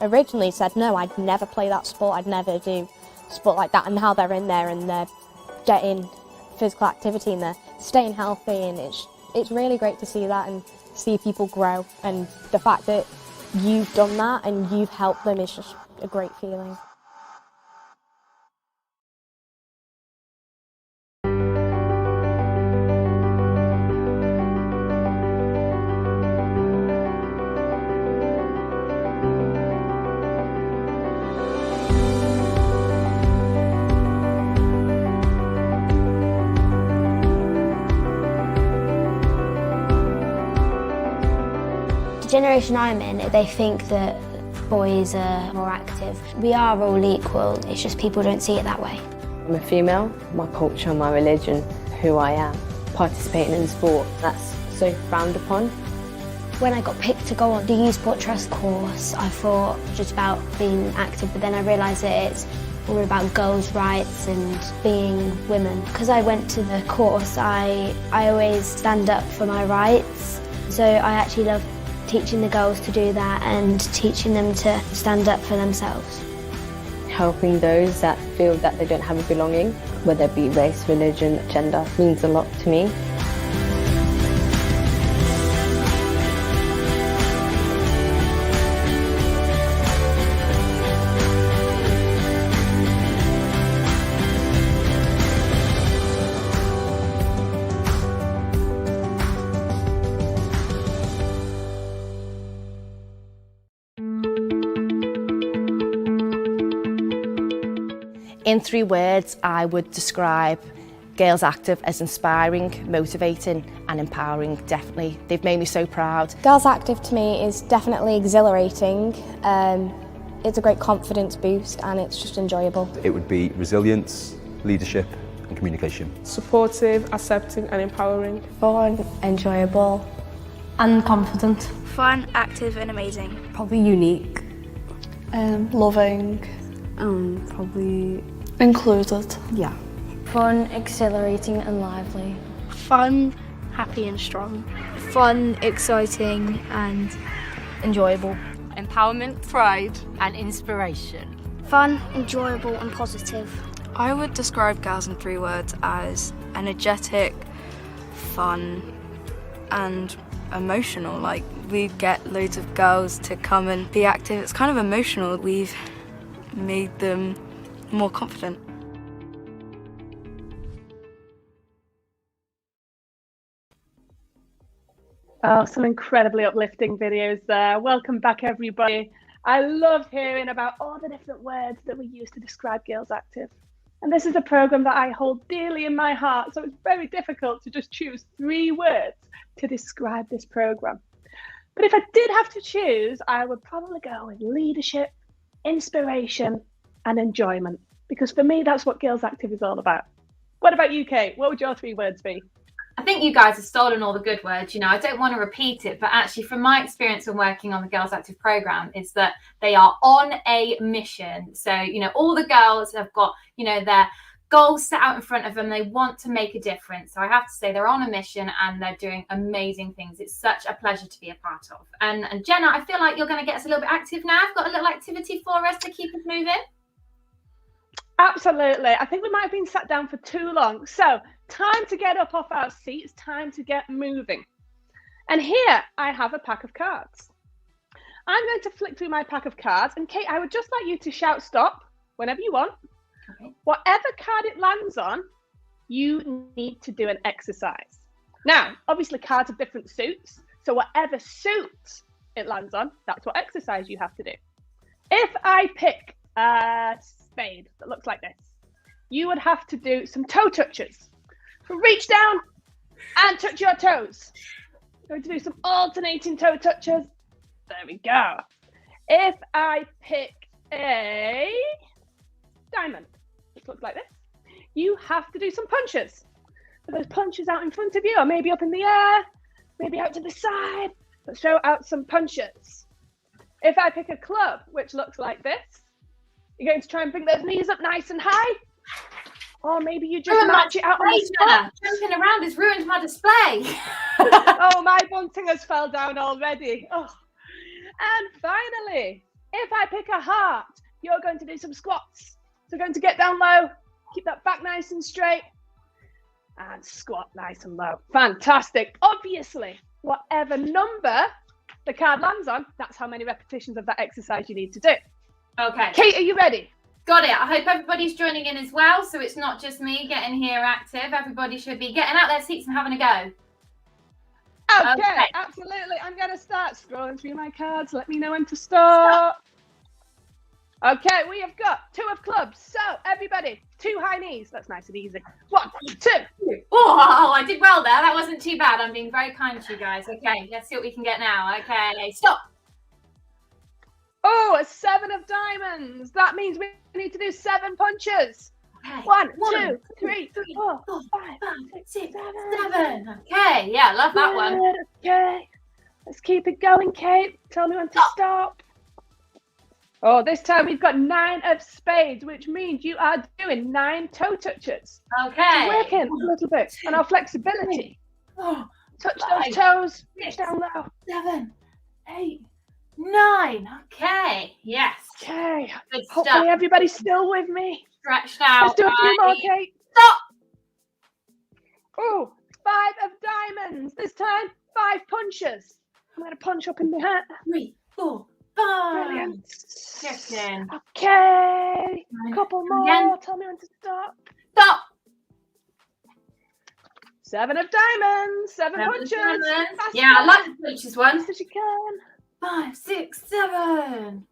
originally said, no, I'd never play that sport, I'd never do sport like that, and now they're in there and they're getting physical activity and they're staying healthy, and it's really great to see that and see people grow, and the fact that you've done that and you've helped them is just a great feeling. The generation I'm in, they think that boys are more active. We are all equal, it's just people don't see it that way. I'm a female, my culture, my religion, who I am, participating in sport, that's so frowned upon. When I got picked to go on the Youth Sport Trust course, I thought just about being active, but then I realised that it's all about girls' rights and being women. Because I went to the course, I always stand up for my rights. So I actually love teaching the girls to do that and teaching them to stand up for themselves. Helping those that feel that they don't have a belonging, whether it be race, religion, gender, means a lot to me. In 3 words, I would describe Girls Active as inspiring, motivating and empowering, definitely. They've made me so proud. Girls Active to me is definitely exhilarating. It's a great confidence boost and it's just enjoyable. It would be resilience, leadership and communication. Supportive, accepting and empowering. Fun, enjoyable and confident. Fun, active and amazing. Probably unique. Loving. Probably included. Yeah. Fun, exhilarating and lively. Fun, happy and strong. Fun, exciting and enjoyable. Empowerment, pride and inspiration. Fun, enjoyable and positive. I would describe girls in 3 words as energetic, fun and emotional. Like, we get loads of girls to come and be active. It's kind of emotional. We've made them more confident. Oh, some incredibly uplifting videos there. Welcome back, everybody. I love hearing about all the different words that we use to describe Girls Active. And this is a programme that I hold dearly in my heart, so it's very difficult to just choose 3 words to describe this programme. But if I did have to choose, I would probably go with leadership, inspiration and enjoyment, because for me that's what Girls Active is all about. What about you, Kate? What would your 3 words be? I think you guys have stolen all the good words. You know, I don't want to repeat it, but actually from my experience when working on the Girls Active programme is that they are on a mission. So, you know, all the girls have got, you know, their goals set out in front of them. They want to make a difference. So I have to say they're on a mission and they're doing amazing things. It's such a pleasure to be a part of. And Jenna, I feel like you're going to get us a little bit active now. I've got a little activity for us to keep us moving. Absolutely. I think we might have been sat down for too long. So time to get up off our seats, time to get moving. And here I have a pack of cards. I'm going to flick through my pack of cards. And Kate, I would just like you to shout stop whenever you want. Okay. Whatever card it lands on, you need to do an exercise. Now, obviously cards have different suits. So whatever suit it lands on, that's what exercise you have to do. If I pick a spade that looks like this, you would have to do some toe touches. Reach down and touch your toes. Going to do some alternating toe touches. There we go. If I pick a diamond, which looks like this, you have to do some punches. So those punches out in front of you, or maybe up in the air, maybe out to the side, but show out some punches. If I pick a club, which looks like this, you're going to try and bring those knees up nice and high. Or maybe you just match it out on the spot. Jumping around has ruined my display. Oh, my bunting has fell down already. Oh. And finally, if I pick a heart, you're going to do some squats. So you're going to get down low, keep that back nice and straight, and squat nice and low. Fantastic. Obviously, whatever number the card lands on, that's how many repetitions of that exercise you need to do. Okay. Kate, are you ready? Got it. I hope everybody's joining in as well, so it's not just me getting here active. Everybody should be getting out their seats and having a go. Okay, absolutely. I'm going to start scrolling through my cards. Let me know when to stop. Okay, we have got 2 of clubs. So, everybody, 2 high knees. That's nice and easy. 1, 2. Oh, I did well there. That wasn't too bad. I'm being very kind to you guys. Okay, let's see what we can get now. Okay, stop. Oh, a 7 of diamonds. That means we need to do 7 punches. Okay. 1, 2, 3, 4, 5, 6, 7. Okay, yeah, love that one. Good. Okay, let's keep it going, Kate. Tell me when to stop. Oh, this time we've got 9 of spades, which means you are doing 9 toe touches. Okay. So working a little bit on our flexibility. Touch those toes. Reach down low. 7, 8, 9. Okay. Yes. Okay. Good Hopefully stuff. everybody's still with me. Stretched out. Let's do a few more, Kate. Stop. Oh, 5 of diamonds. This time, 5 punches. I'm going to punch up in the hat. 3, 4, 5. Brilliant. Checking. Okay. Couple more. Again. Tell me when to stop. Stop. 7 of diamonds. 7 punches. Diamonds. Faster. Yeah, I like the punches one. Fast as you can. 5, 6, 7.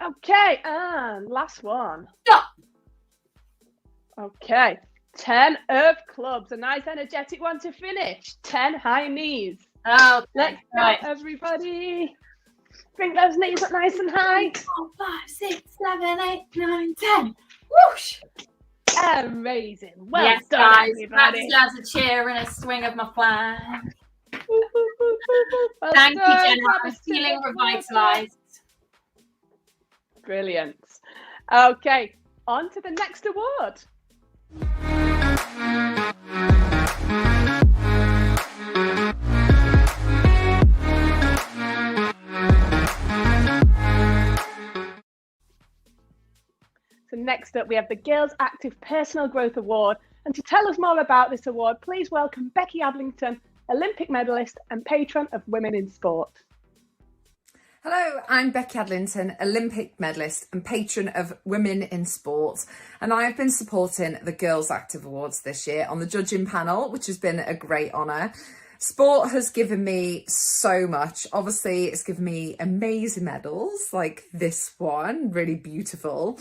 Okay, and last one. Stop. Okay, 10 of clubs. A nice energetic one to finish. 10 high knees. Oh, let's go, right. Everybody. Bring those knees up nice and high. 4, 5, 6, 7, 8, 9, 10. Whoosh. Amazing. Well yes, done, guys. everybody. That's a cheer and a swing of my flag. Well Thank done. you, Jenna. Grab a I'm stick feeling of revitalised. Brilliant. Okay, on to the next award. So next up, we have the Girls Active Personal Growth Award. And to tell us more about this award, please welcome Becky Adlington, Olympic medalist and patron of women in sport. Hello, I'm Becky Adlington, Olympic medalist and patron of women in sport. And I've been supporting the Girls Active Awards this year on the judging panel, which has been a great honour. Sport has given me so much. Obviously, it's given me amazing medals like this one, really beautiful.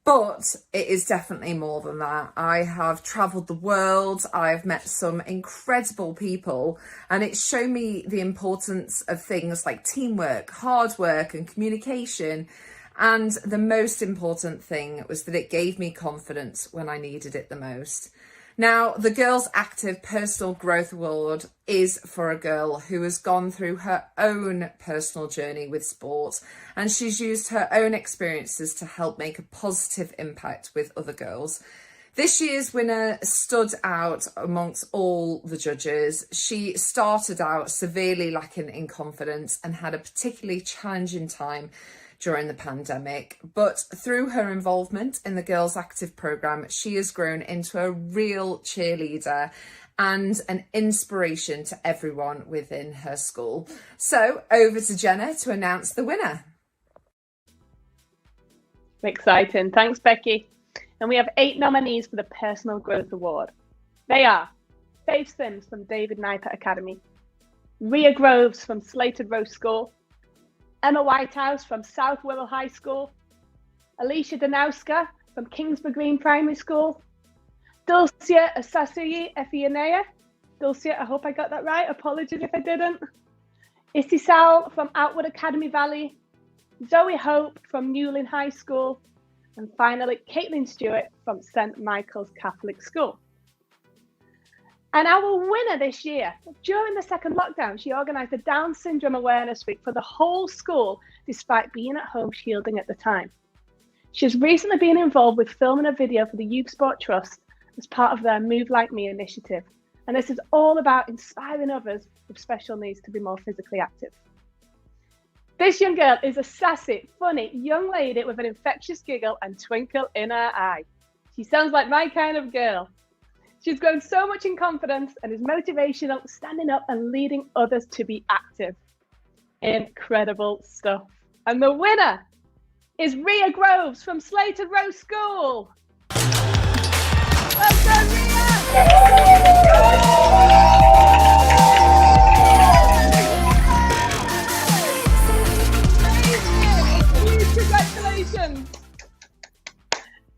But it is definitely more than that. I have travelled the world, I've met some incredible people, and it's shown me the importance of things like teamwork, hard work and communication. And the most important thing was that it gave me confidence when I needed it the most. Now, the Girls Active Personal Growth Award is for a girl who has gone through her own personal journey with sport, and she's used her own experiences to help make a positive impact with other girls. This year's winner stood out amongst all the judges. She started out severely lacking in confidence and had a particularly challenging time during the pandemic, but through her involvement in the Girls Active programme, she has grown into a real cheerleader and an inspiration to everyone within her school. So over to Jenna to announce the winner. Exciting. Thanks, Becky. And we have 8 nominees for the Personal Growth Award. They are Faith Sims from David Kniper Academy, Rhea Groves from Slated Row School, Emma Whitehouse from South Wirral High School, Alicia Danowska from Kingsborough Green Primary School, Dulcia Asasuyi Efianea. Dulcia, I hope I got that right. Apologies if I didn't. Isisal from Outward Academy Valley, Zoe Hope from Newlyn High School, and finally Caitlin Stewart from St Michael's Catholic School. And our winner this year, during the second lockdown, she organised a Down Syndrome Awareness Week for the whole school, despite being at home shielding at the time. She's recently been involved with filming a video for the Youth Sport Trust as part of their Move Like Me initiative. And this is all about inspiring others with special needs to be more physically active. This young girl is a sassy, funny young lady with an infectious giggle and twinkle in her eye. She sounds like my kind of girl. She's grown so much in confidence and is motivational, standing up and leading others to be active. Incredible stuff. And the winner is Rhea Groves from Slated Row School. Well done, Congratulations.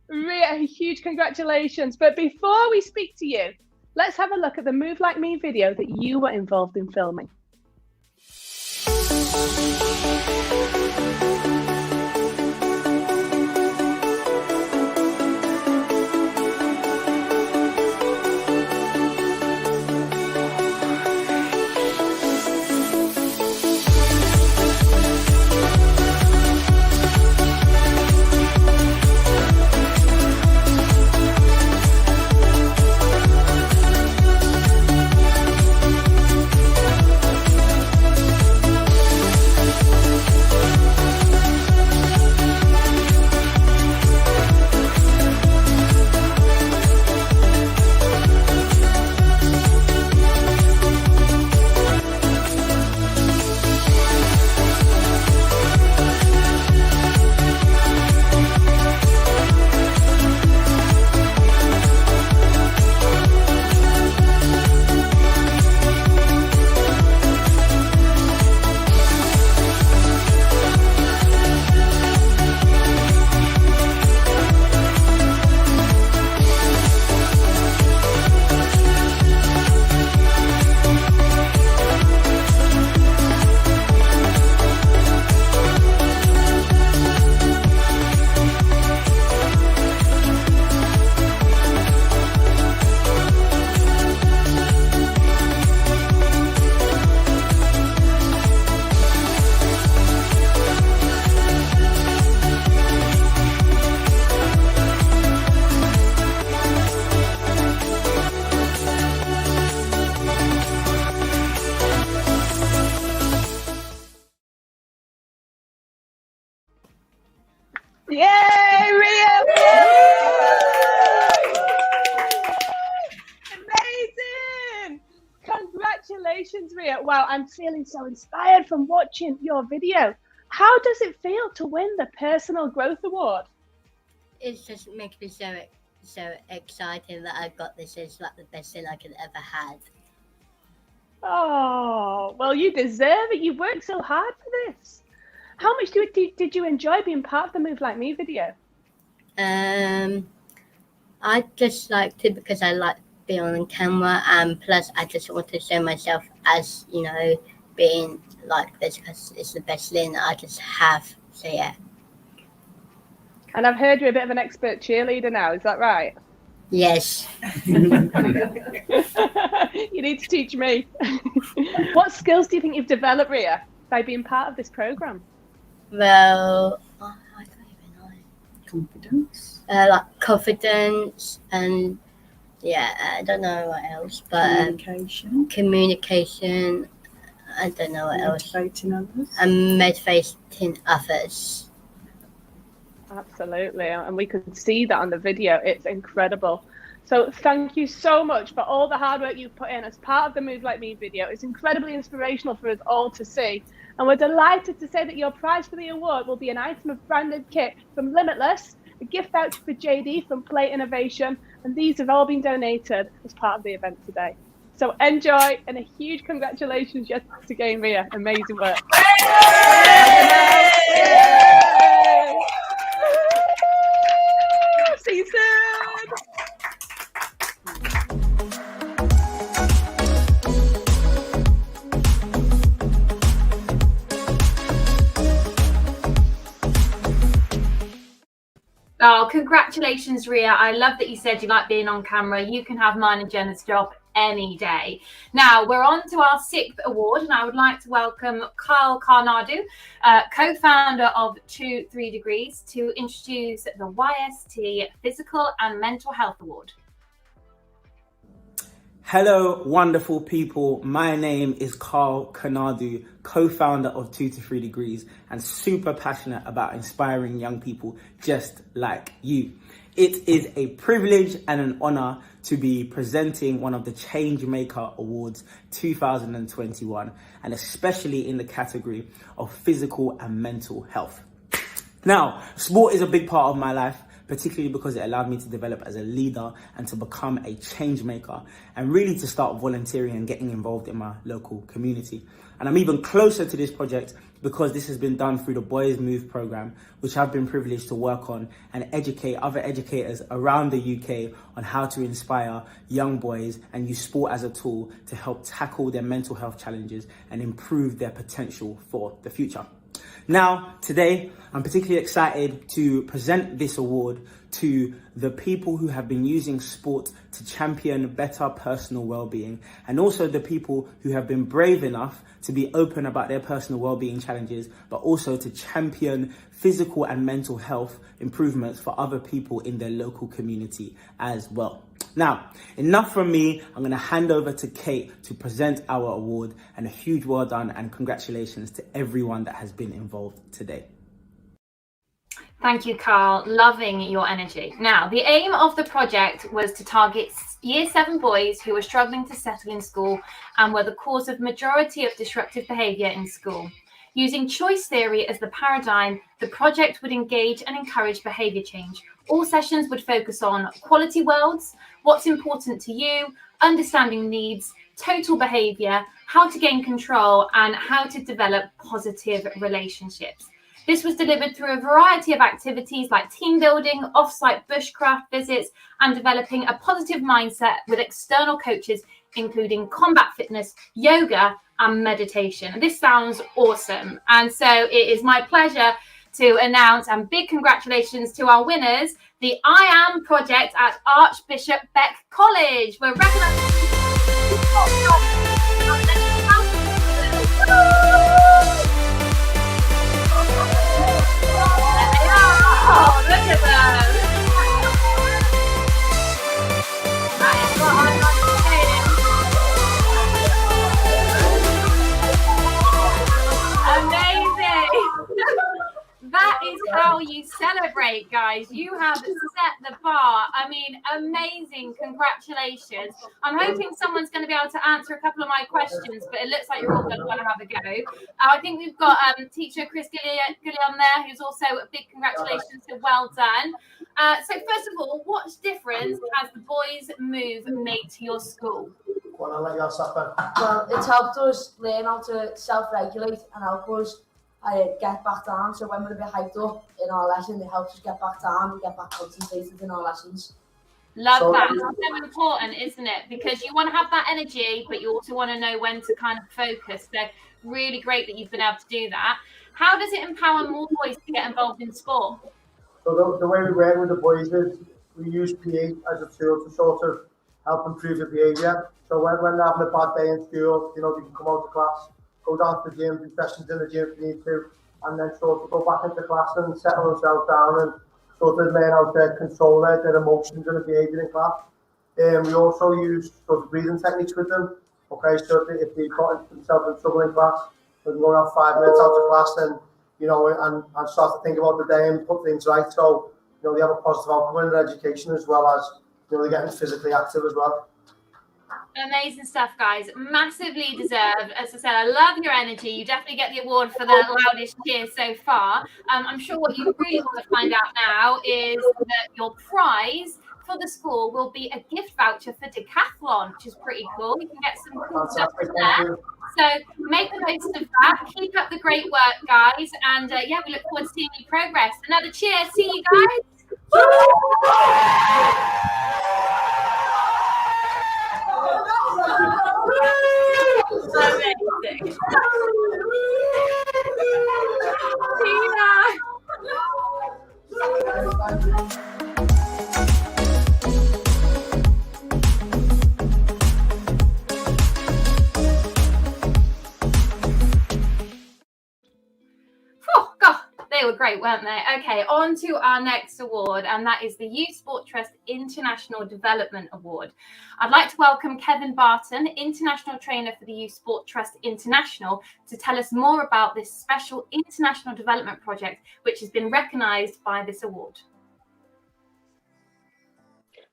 Rhea, huge congratulations. But before we speak to you, let's have a look at the Move Like Me video that you were involved in filming. wow, I'm feeling so inspired from watching your video. How does it feel to win the Personal Growth Award? It's just makes me so excited that I got this. It's like the best thing I could ever had. Oh, well, you deserve it. You worked so hard for this. How much did you enjoy being part of the Move Like Me video? I just liked it because I like being on camera, and plus I just want to show myself as, you know, being like this because it's the best thing that I just have. So yeah. And I've heard you're a bit of an expert cheerleader now. Is that right? Yes. You need to teach me. What skills do you think you've developed, Ria, by being part of this program? Well, I don't even know. Confidence. Like confidence, and yeah, I don't know what else, but communication. I don't know what else. Motivating others. And motivating others. Absolutely, and we could see that on the video. It's incredible. So thank you so much for all the hard work you've put in as part of the Move Like Me video. It's incredibly inspirational for us all to see. And we're delighted to say that your prize for the award will be an item of branded kit from Limitless, a gift voucher for JD from Play Innovation, and these have all been donated as part of the event today. So enjoy, and a huge congratulations yet again, Ria. Amazing work. See you soon. Oh, congratulations, Ria. I love that you said you like being on camera. You can have mine and Jenna's job any day. Now, we're on to our 6th award, and I would like to welcome Carl Carnadu, co-founder of 2-3 Degrees, to introduce the YST Physical and Mental Health Award. Hello, wonderful people. My name is Carl Carnadu, co-founder of 2-3 Degrees, and super passionate about inspiring young people just like you. It is a privilege and an honor to be presenting one of the Changemaker Awards 2021, and especially in the category of physical and mental health. Now, sport is a big part of my life, particularly because it allowed me to develop as a leader and to become a change maker, and really to start volunteering and getting involved in my local community. And I'm even closer to this project because this has been done through the Boys Move program, which I've been privileged to work on and educate other educators around the UK on how to inspire young boys and use sport as a tool to help tackle their mental health challenges and improve their potential for the future. Now, today, I'm particularly excited to present this award to the people who have been using sport to champion better personal well-being, and also the people who have been brave enough to be open about their personal well-being challenges, but also to champion physical and mental health improvements for other people in their local community as well. Now, enough from me. I'm going to hand over to Kate to present our award, and a huge well done and congratulations to everyone that has been involved today. Thank you, Carl. Loving your energy. Now, the aim of the project was to target Year 7 boys who were struggling to settle in school and were the cause of majority of disruptive behaviour in school. Using choice theory as the paradigm, the project would engage and encourage behaviour change. All sessions would focus on quality worlds, what's important to you, understanding needs, total behaviour, how to gain control, and how to develop positive relationships. This was delivered through a variety of activities like team building, off-site bushcraft visits, and developing a positive mindset with external coaches, including combat fitness, yoga, and meditation. This sounds awesome. And so it is my pleasure to announce, and big congratulations to our winners, the I Am Project at Archbishop Beck College. We're recognizing oh, look at them. That is what I like to see. Amazing. That is how you celebrate, guys. guys, you have set the bar. I mean, amazing. Congratulations. I'm hoping someone's going to be able to answer a couple of my questions, but it looks like you're all going to want to have a go. I think we've got teacher Chris Gillian there, who's also a big congratulations, so well done. So first of all, what difference has the boys' move made to your school? Well, I'll let you answer that. Well, it's helped us learn how to self-regulate and help us get back down. So when we're a bit hyped up in our lesson, it helps us get back down and get back concentrated in our lessons. Love that. It's so important, isn't it? Because you want to have that energy, but you also want to know when to kind of focus. So really great that you've been able to do that. How does it empower more boys to get involved in sport? So the way we work with the boys is we use PE as a tool to sort of help improve their behaviour. So when they're having a bad day in school, you know, they can come out of class, go down to the gym, do sessions in the gym if they need to, and then sort of go back into class and settle themselves down and sort of learn how to control their emotions and their behaviour in class. We also use sort of breathing techniques with them. Okay, so if they got themselves in trouble in class, we can go around 5 minutes out of class and, you know, and start to think about the day and put things right. So, you know, they have a positive outcome in their education as well as, you know, they're getting physically active as well. Amazing stuff, guys. Massively deserved. As I said, I love your energy. You definitely get the award for the loudest cheer so far. I'm sure what you really want to find out now is that your prize for the school will be a gift voucher for Decathlon, which is pretty cool. You can get some cool stuff there. So make the most of that. Keep up the great work, guys. And yeah, we look forward to seeing your progress. Another cheer. See you guys. Amazing. Oh, God, they were great, weren't they? Okay, on to our next award, and that is the Youth Sport Trust International Development Award. I'd like to welcome Kevin Barton, International Trainer for the Youth Sport Trust International, to tell us more about this special international development project, which has been recognised by this award.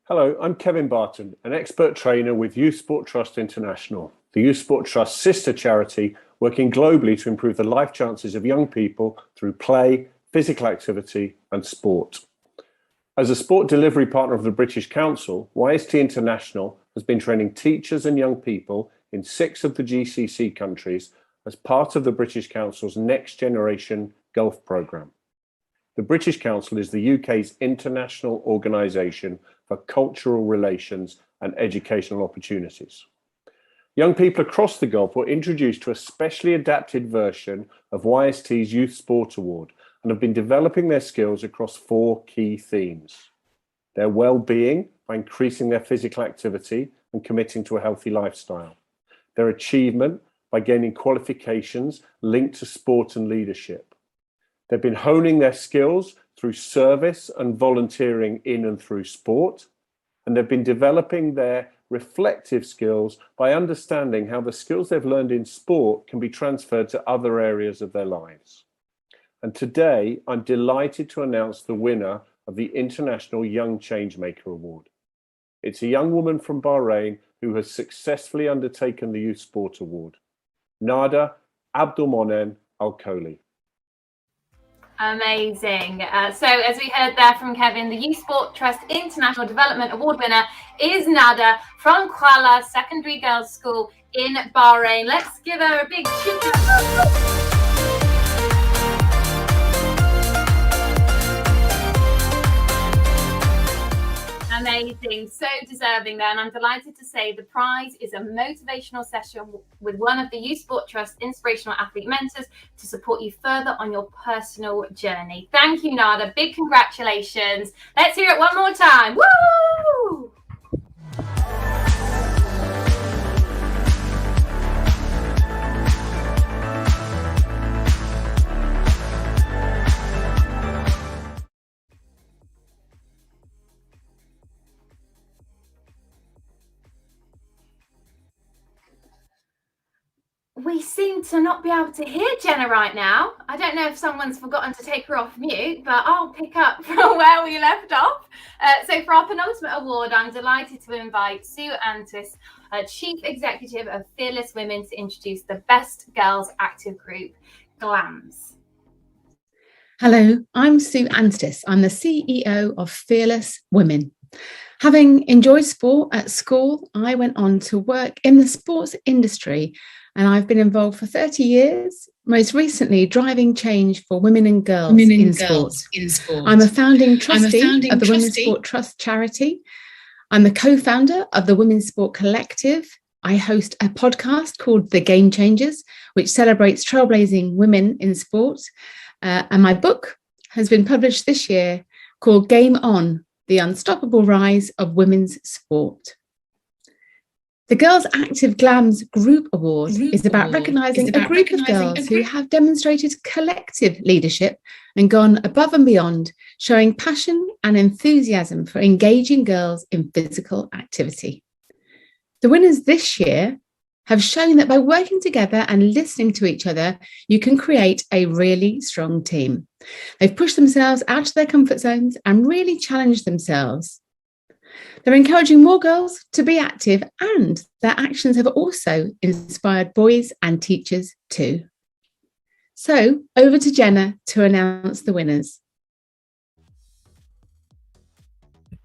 Hello, I'm Kevin Barton, an expert trainer with Youth Sport Trust International, the Youth Sport Trust sister charity working globally to improve the life chances of young people through play, physical activity and sport. As a sport delivery partner of the British Council, YST International has been training teachers and young people in 6 of the GCC countries as part of the British Council's Next Generation Golf programme. The British Council is the UK's international organisation for cultural relations and educational opportunities. Young people across the Gulf were introduced to a specially adapted version of YST's Youth Sport Award and have been developing their skills across 4 key themes. Their well-being by increasing their physical activity and committing to a healthy lifestyle. Their achievement by gaining qualifications linked to sport and leadership. They've been honing their skills through service and volunteering in and through sport, and they've been developing their reflective skills by understanding how the skills they've learned in sport can be transferred to other areas of their lives. And today, I'm delighted to announce the winner of the International Young Changemaker Award. It's a young woman from Bahrain who has successfully undertaken the Youth Sport Award, Nada Abdulmonen Al-Kholi. Amazing. So as we heard there from Kevin, the Youth Sport Trust International Development Award winner is Nada from Kuala Secondary Girls School in Bahrain. Let's give her a big cheer. Amazing, so deserving there, and I'm delighted to say the prize is a motivational session with one of the Youth Sport Trust inspirational athlete mentors to support you further on your personal journey. Thank you, Nada. Big congratulations. Let's hear it one more time. Woo! We seem to not be able to hear Jenna right now. I don't know if someone's forgotten to take her off mute, but I'll pick up from where we left off. So for our penultimate award, I'm delighted to invite Sue Antis, Chief Executive of Fearless Women, to introduce the Best Girls Active Group, GLAMS. Hello, I'm Sue Antis. I'm the CEO of Fearless Women. Having enjoyed sport at school, I went on to work in the sports industry, and I've been involved for 30 years, most recently driving change for women and girls in sport. I'm a founding trustee of the Women's Sport Trust charity. I'm the co-founder of the Women's Sport Collective. I host a podcast called The Game Changers, which celebrates trailblazing women in sport. And my book has been published this year called Game On, The Unstoppable Rise of Women's Sport. The Girls Active GLAMS Group Award is about recognising a group of girls who have demonstrated collective leadership and gone above and beyond, showing passion and enthusiasm for engaging girls in physical activity. The winners this year have shown that by working together and listening to each other, you can create a really strong team. They've pushed themselves out of their comfort zones and really challenged themselves. They're encouraging more girls to be active, and their actions have also inspired boys and teachers too. So over to Jenna to announce the winners.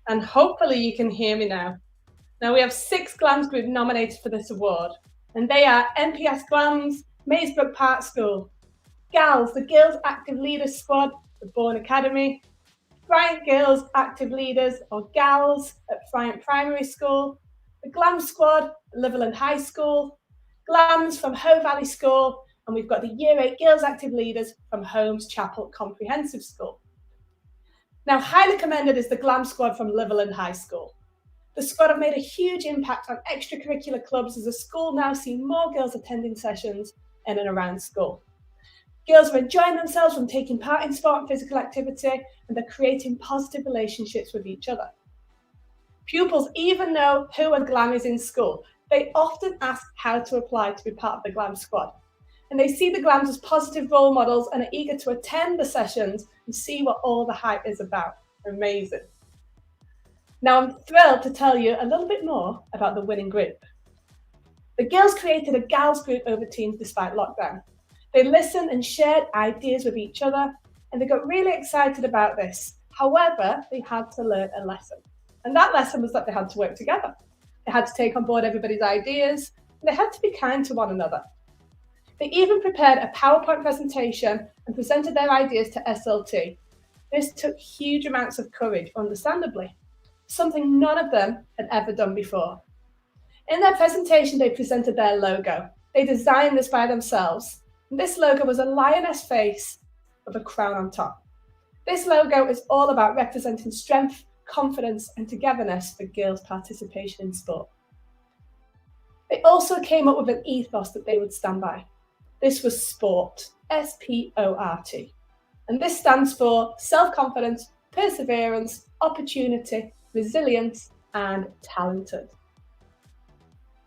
And hopefully you can hear me now. Now we have 6 GLAMS groups nominated for this award, and they are NPS GLAMS, Maysbrook Park School, GALS, the Girls Active Leaders Squad, the Bourne Academy, Bryant Girls Active Leaders, or GALS, at Bryant Primary School, the GLAMS Squad at Litherland High School, GLAMS from Hoe Valley School, and we've got the Year 8 Girls Active Leaders from Holmes Chapel Comprehensive School. Now, highly commended is the GLAMS Squad from Litherland High School. The squad have made a huge impact on extracurricular clubs, as the school now see more girls attending sessions in and around school. Girls are enjoying themselves from taking part in sport and physical activity, and they're creating positive relationships with each other. Pupils even know who a GLAM is in school. They often ask how to apply to be part of the GLAM squad. And they see the GLAMs as positive role models and are eager to attend the sessions and see what all the hype is about. Amazing. Now I'm thrilled to tell you a little bit more about the winning group. The girls created a GALS group over Teams despite lockdown. They listened and shared ideas with each other, and they got really excited about this. However, they had to learn a lesson. And that lesson was that they had to work together. They had to take on board everybody's ideas, and they had to be kind to one another. They even prepared a PowerPoint presentation and presented their ideas to SLT. This took huge amounts of courage, understandably, something none of them had ever done before. In their presentation, they presented their logo. They designed this by themselves. And this logo was a lioness face with a crown on top. This logo is all about representing strength, confidence, and togetherness for girls' participation in sport. They also came up with an ethos that they would stand by. This was SPORT, S-P-O-R-T. And this stands for self-confidence, perseverance, opportunity, resilience, and talented.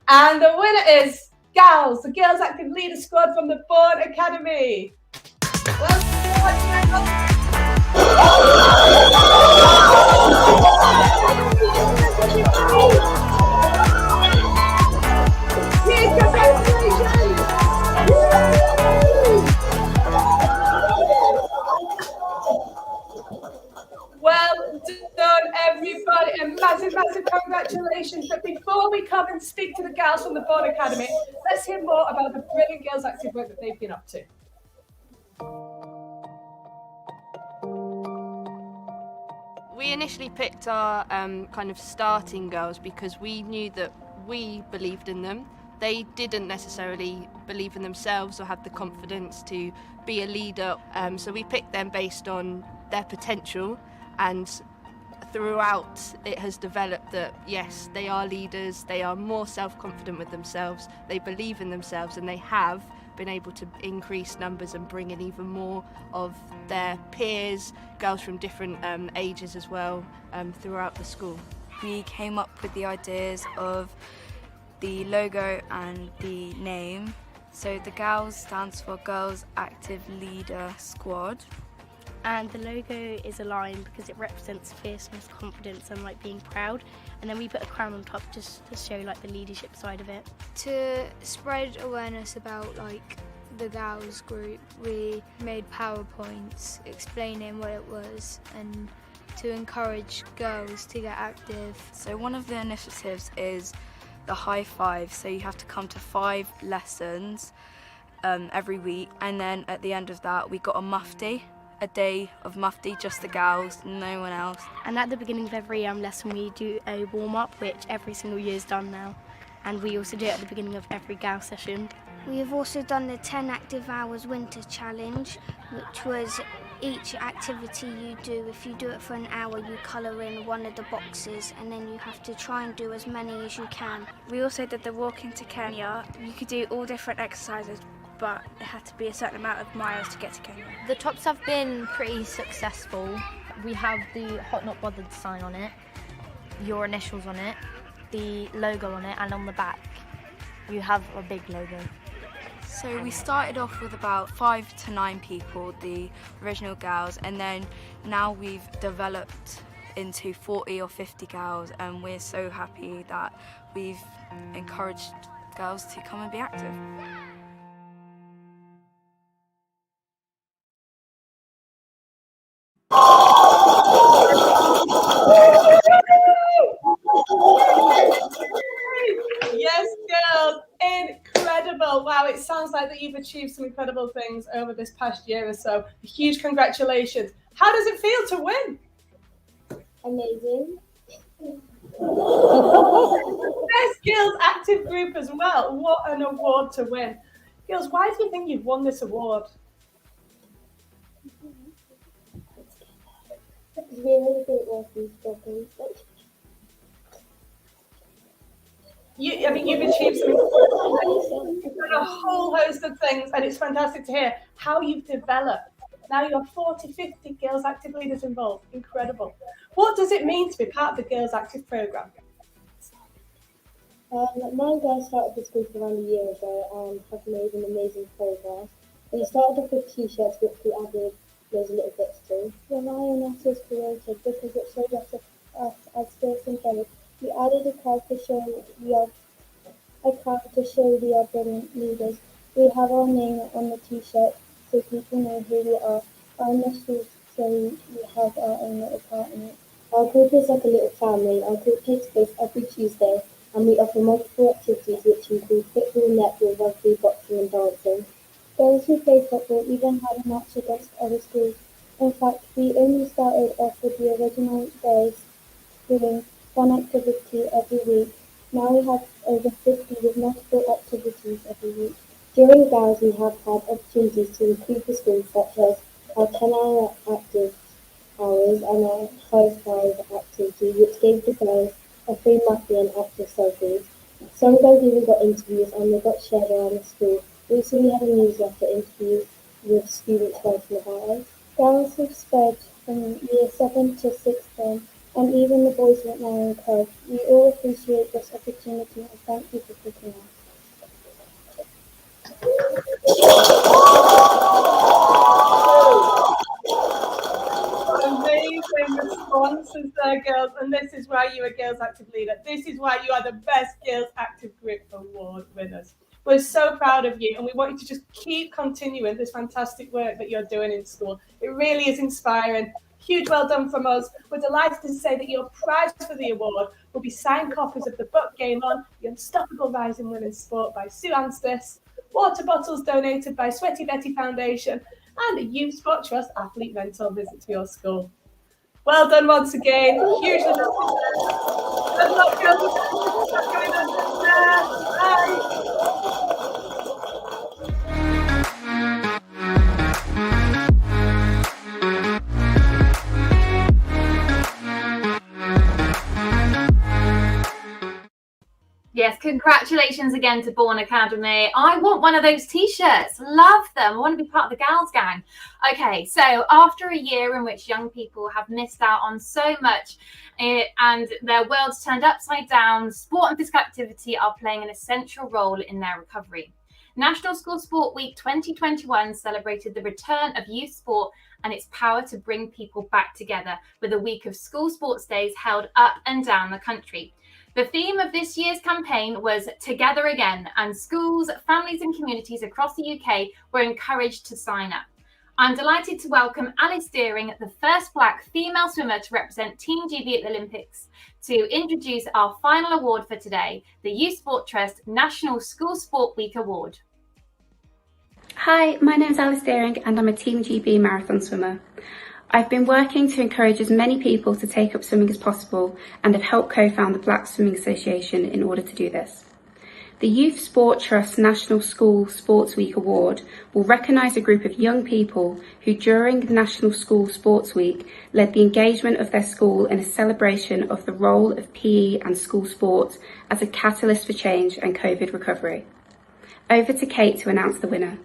And the winner is GALS, the Girls Active Leaders Squad from the Bourne Academy. Well done, everybody, and massive, massive congratulations. But before we come and speak to the gals from the Bourne Academy, let's hear more about the brilliant Girls Active work that they've been up to. We initially picked our kind of starting girls because we knew that we believed in them. They didn't necessarily believe in themselves or have the confidence to be a leader. So we picked them based on their potential, and throughout it has developed that yes, they are leaders, they are more self-confident with themselves, they believe in themselves, and they have been able to increase numbers and bring in even more of their peers, girls from different ages as well, throughout the school. We came up with the ideas of the logo and the name. So the GALS stands for Girls Active Leader Squad. And the logo is a lion because it represents fierceness, confidence and like being proud. And then we put a crown on top just to show like the leadership side of it. To spread awareness about like the GALS group, we made PowerPoints explaining what it was and to encourage girls to get active. So one of the initiatives is the high five. So you have to come to 5 lessons every week, and then at the end of that we got a mufti. A day of mufti, just the gals, no one else. And at the beginning of every lesson we do a warm-up, which every single year is done now. And we also do it at the beginning of every gal session. We have also done the 10 Active Hours Winter Challenge, which was each activity you do. If you do it for an hour, you colour in one of the boxes and then you have to try and do as many as you can. We also did the walking to Kenya. You could do all different exercises, but it had to be a certain amount of miles to get to Kenya. The tops have been pretty successful. We have the Hot Not Bothered sign on it, your initials on it, the logo on it, and on the back you have a big logo. So we started off with about 5 to 9 people, the original gals, and then now we've developed into 40 or 50 gals, and we're so happy that we've encouraged girls to come and be active. Yes, girls, incredible. Wow, it sounds like that you've achieved some incredible things over this past year or so. A huge congratulations. How does it feel to win? Amazing. Best Girls Active Group as well. What an award to win. Girls, why do you think you've won this award? Because we're really good at working together. You've achieved some you've done a whole host of things, and it's fantastic to hear how you've developed. Now you have 40, 50 Girls Active leaders involved. Incredible. What does it mean to be part of the Girls Active programme? My girls started this group around a year ago and have made an amazing progress. We started off with t-shirts which we added those little bits to. The lioness was created because it showed us as fierce and brave. We added a card to show the other leaders. We have our name on the t-shirt so people know who we are. Our initials so we have our own little part in it. Our group is like a little family. Our group takes place every Tuesday and we offer multiple activities which include football, netball, rugby, boxing and dancing. Those who play football even have a match against other schools. In fact, we only started off with the original guys doing one activity every week. Now we have over 50 with multiple activities every week. During GALS we have had opportunities to include the school such as our 10-hour active hours and our high five activity which gave the girls a free muffin and active selfies. Some girls even got interviews and they got shared around the school. Also we had a newsletter interview with students writing about us. GALS have spread from year 7 to 6th form and even the boys went now encouraged. We all appreciate this opportunity and thank you for picking us. Amazing responses there, girls. And this is why you're a Girls Active leader. This is why you are the best Girls Active Group Award winners. We're so proud of you and we want you to just keep continuing this fantastic work that you're doing in school. It really is inspiring. Huge well done from us. We're delighted to say that your prize for the award will be signed copies of the book Game On, The Unstoppable Rise in Women's Sport by Sue Anstis, water bottles donated by Sweaty Betty Foundation, and a Youth Sport Trust athlete mentor visit to your school. Well done once again. Hugely good luck, girls. Bye. Yes, congratulations again to Bourne Academy. I want one of those t-shirts. Love them. I want to be part of the Gals gang. Okay, so after a year in which young people have missed out on so much and their world's turned upside down, sport and physical activity are playing an essential role in their recovery. National School Sport Week 2021 celebrated the return of youth sport and its power to bring people back together with a week of school sports days held up and down the country. The theme of this year's campaign was Together Again, and schools, families and communities across the UK were encouraged to sign up. I'm delighted to welcome Alice Deering, the first Black female swimmer to represent Team GB at the Olympics, to introduce our final award for today, the Youth Sport Trust National School Sport Week Award. Hi, my name is Alice Deering and I'm a Team GB marathon swimmer. I've been working to encourage as many people to take up swimming as possible and have helped co-found the Black Swimming Association in order to do this. The Youth Sport Trust National School Sports Week Award will recognise a group of young people who during National School Sports Week led the engagement of their school in a celebration of the role of PE and school sports as a catalyst for change and COVID recovery. Over to Kate to announce the winner.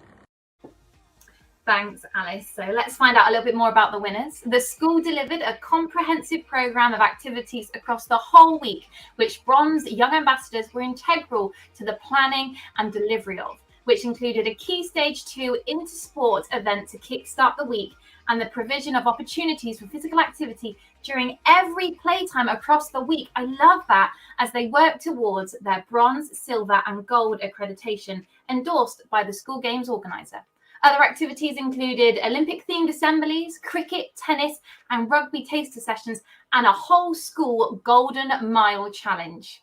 Thanks, Alice. So let's find out a little bit more about the winners. The school delivered a comprehensive programme of activities across the whole week, which bronze young ambassadors were integral to the planning and delivery of, which included a key Stage 2 Intersport event to kickstart the week and the provision of opportunities for physical activity during every playtime across the week. I love that, as they work towards their bronze, silver and gold accreditation endorsed by the school games organiser. Other activities included Olympic-themed assemblies, cricket, tennis and rugby taster sessions and a whole school Golden Mile Challenge.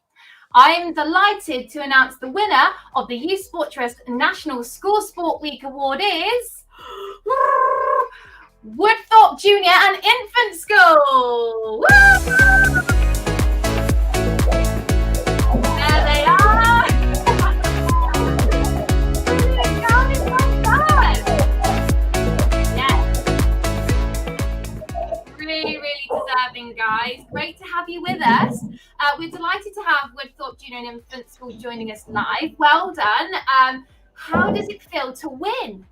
I'm delighted to announce the winner of the Youth Sport Trust National School Sport Week Award is Woodthorpe Junior and Infant School. Woo! There they are. Really deserving, guys. Great to have you with us. We're delighted to have Woodthorpe Junior and Infant School joining us live. Well done. How does it feel to win?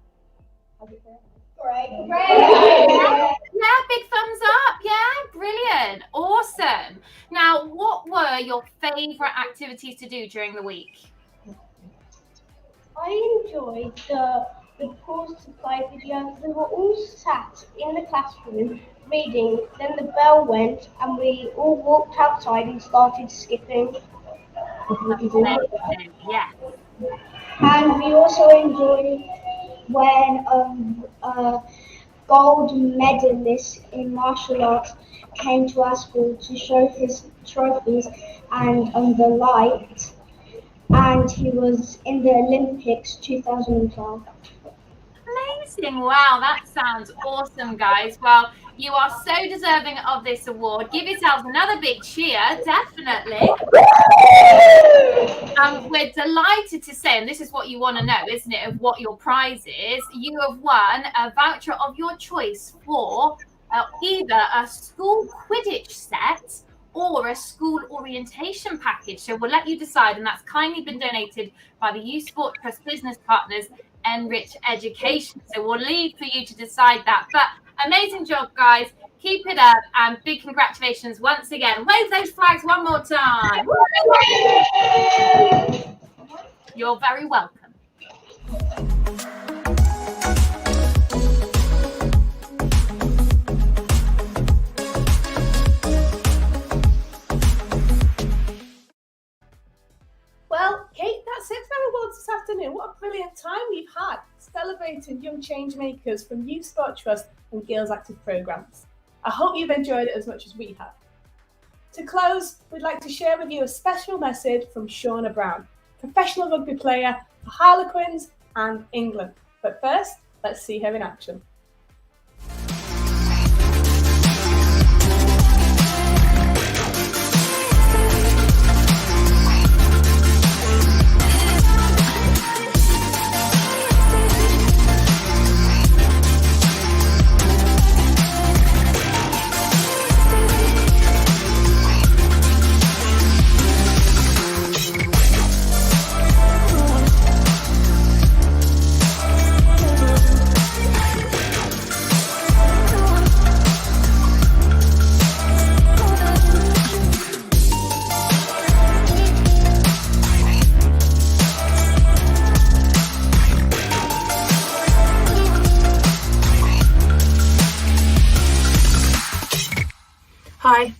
Great. Yeah, big thumbs up. Yeah, brilliant. Awesome. Now, what were your favourite activities to do during the week? I enjoyed the pause supply video. We were all sat in the classroom reading, then the bell went and we all walked outside and started skipping. Yeah. And we also enjoyed when a gold medalist in martial arts came to our school to show his trophies and the light, and he was in the Olympics 2012. Amazing. Wow, that sounds awesome, guys. Well, you are so deserving of this award. Give yourselves another big cheer, definitely. We're delighted to say, and this is what you want to know, isn't it, of what your prize is. You have won a voucher of your choice for either a school Quidditch set or a school orientation package. So we'll let you decide, and that's kindly been donated by the Youth Sport Trust business partners, Enrich Education. So we'll leave for you to decide that. But amazing job, guys. Keep it up, and big congratulations once again. Wave those flags one more time. You're very welcome. Well, Kate, that's it for our awards this afternoon. What a brilliant time we've had celebrating young changemakers from Youth Sport Trust and Girls Active Programmes. I hope you've enjoyed it as much as we have. To close, we'd like to share with you a special message from Shauna Brown, professional rugby player for Harlequins and England. But first, let's see her in action.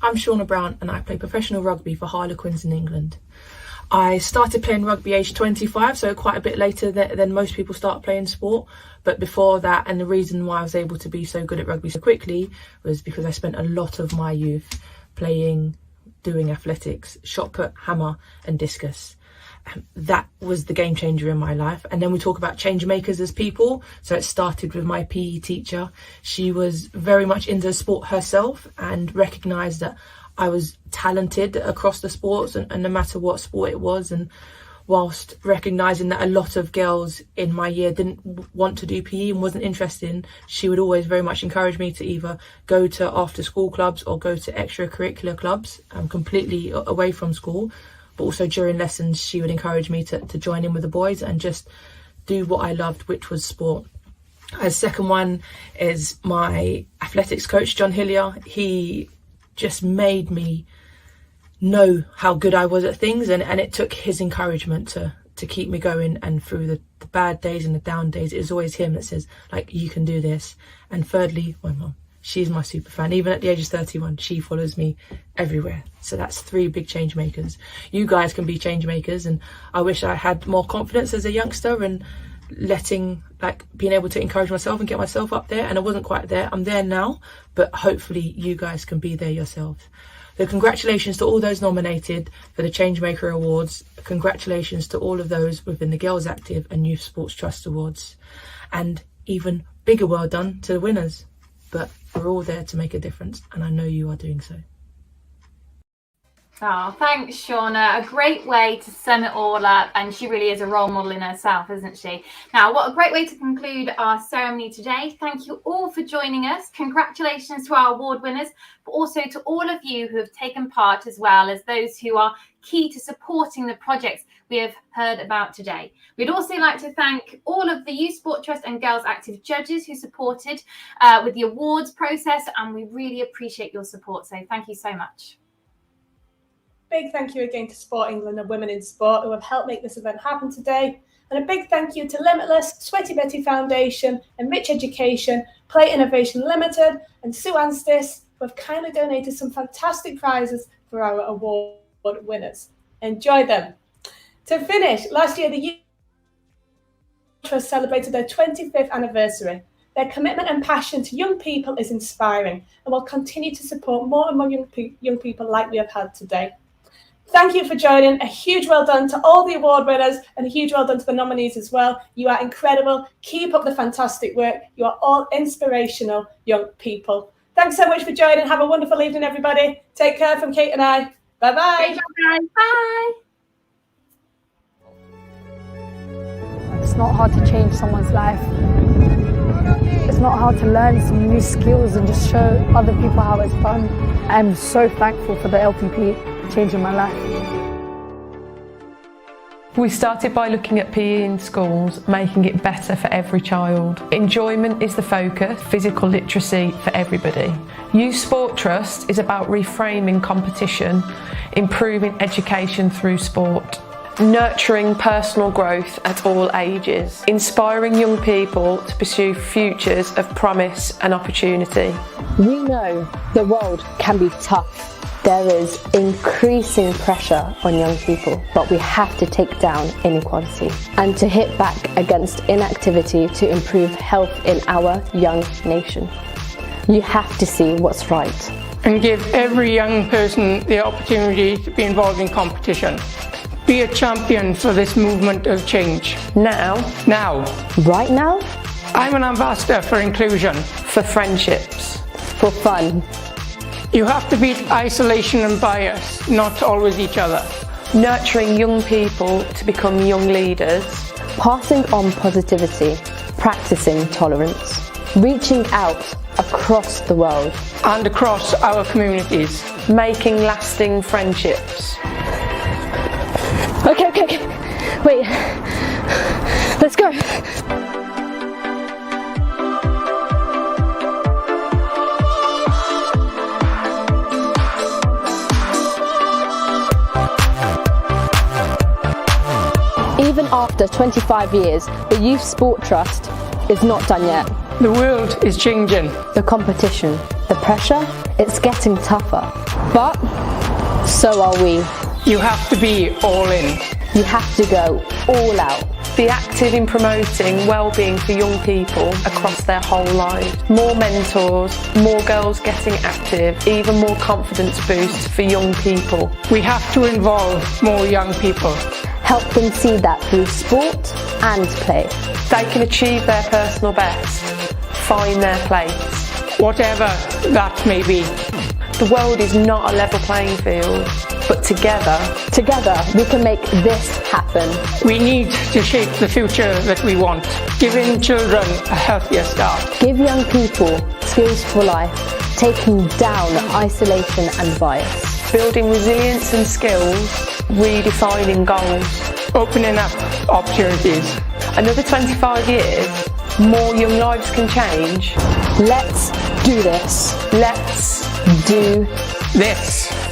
I'm Shauna Brown and I play professional rugby for Harlequins in England. I started playing rugby age 25, so quite a bit later than most people start playing sport. But before that, and the reason why I was able to be so good at rugby so quickly was because I spent a lot of my youth doing athletics, shot put, hammer and discus. That was the game changer in my life. And then we talk about change makers as people. So it started with my PE teacher. She was very much into sport herself and recognised that I was talented across the sports and no matter what sport it was. And whilst recognising that a lot of girls in my year didn't want to do PE and wasn't interested in, she would always very much encourage me to either go to after school clubs or go to extracurricular clubs, completely away from school. But also during lessons, she would encourage me to join in with the boys and just do what I loved, which was sport. A second one is my athletics coach, John Hillier. He just made me know how good I was at things, and it took his encouragement to keep me going. And through the bad days and the down days, it's always him that says, like, you can do this. And thirdly, my mum. She's my super fan. Even at the age of 31, she follows me everywhere. So that's 3 big change makers. You guys can be change makers, and I wish I had more confidence as a youngster and being able to encourage myself and get myself up there. And I wasn't quite there. I'm there now, but hopefully you guys can be there yourselves. So congratulations to all those nominated for the Changemaker Awards. Congratulations to all of those within the Girls Active and Youth Sports Trust Awards. And even bigger well done to the winners. But we're all there to make a difference, and I know you are doing so. Oh, thanks, Shauna. A great way to sum it all up, and she really is a role model in herself, isn't she? Now, what a great way to conclude our ceremony today. Thank you all for joining us. Congratulations to our award winners, but also to all of you who have taken part, as well as those who are key to supporting the projects we have heard about today. We'd also like to thank all of the Youth Sport Trust and Girls Active judges who supported with the awards process, and we really appreciate your support. So thank you so much. Big thank you again to Sport England and Women in Sport who have helped make this event happen today. And a big thank you to Limitless, Sweaty Betty Foundation and Rich Education, Play Innovation Limited and Sue Anstis, who have kindly donated some fantastic prizes for our award winners. Enjoy them. To finish, last year the Youth Trust celebrated their 25th anniversary. Their commitment and passion to young people is inspiring and will continue to support more and more young people like we have had today. Thank you for joining. A huge well done to all the award winners and a huge well done to the nominees as well. You are incredible. Keep up the fantastic work. You are all inspirational young people. Thanks so much for joining. Have a wonderful evening, everybody. Take care from Kate and I. Bye-bye. Bye. It's not hard to change someone's life. It's not hard to learn some new skills and just show other people how it's fun. I'm so thankful for the LPP changing my life. We started by looking at PE in schools, making it better for every child. Enjoyment is the focus, physical literacy for everybody. Youth Sport Trust is about reframing competition, improving education through sport, nurturing personal growth at all ages, inspiring young people to pursue futures of promise and opportunity. We know the world can be tough. There is increasing pressure on young people, but we have to take down inequality and to hit back against inactivity to improve health in our young nation. You have to see what's right. And give every young person the opportunity to be involved in competition. Be a champion for this movement of change. Now. Right now? I'm an ambassador for inclusion. For friendships. For fun. You have to beat isolation and bias, not always each other. Nurturing young people to become young leaders. Passing on positivity. Practicing tolerance. Reaching out across the world. And across our communities. Making lasting friendships. Okay. Wait. Let's go. Even after 25 years, the Youth Sport Trust is not done yet. The world is changing. The competition, the pressure, it's getting tougher. But so are we. You have to be all in. You have to go all out. Be active in promoting well-being for young people across their whole lives. More mentors, more girls getting active, even more confidence boosts for young people. We have to involve more young people. Help them see that through sport and play. They can achieve their personal best, find their place. Whatever that may be. The world is not a level playing field, but together we can make this happen. We need to shape the future that we want, giving children a healthier start. Give young people skills for life, taking down isolation and bias. Building resilience and skills, redefining goals. Opening up opportunities. Another 25 years, more young lives can change. Let's do this. Let's do this.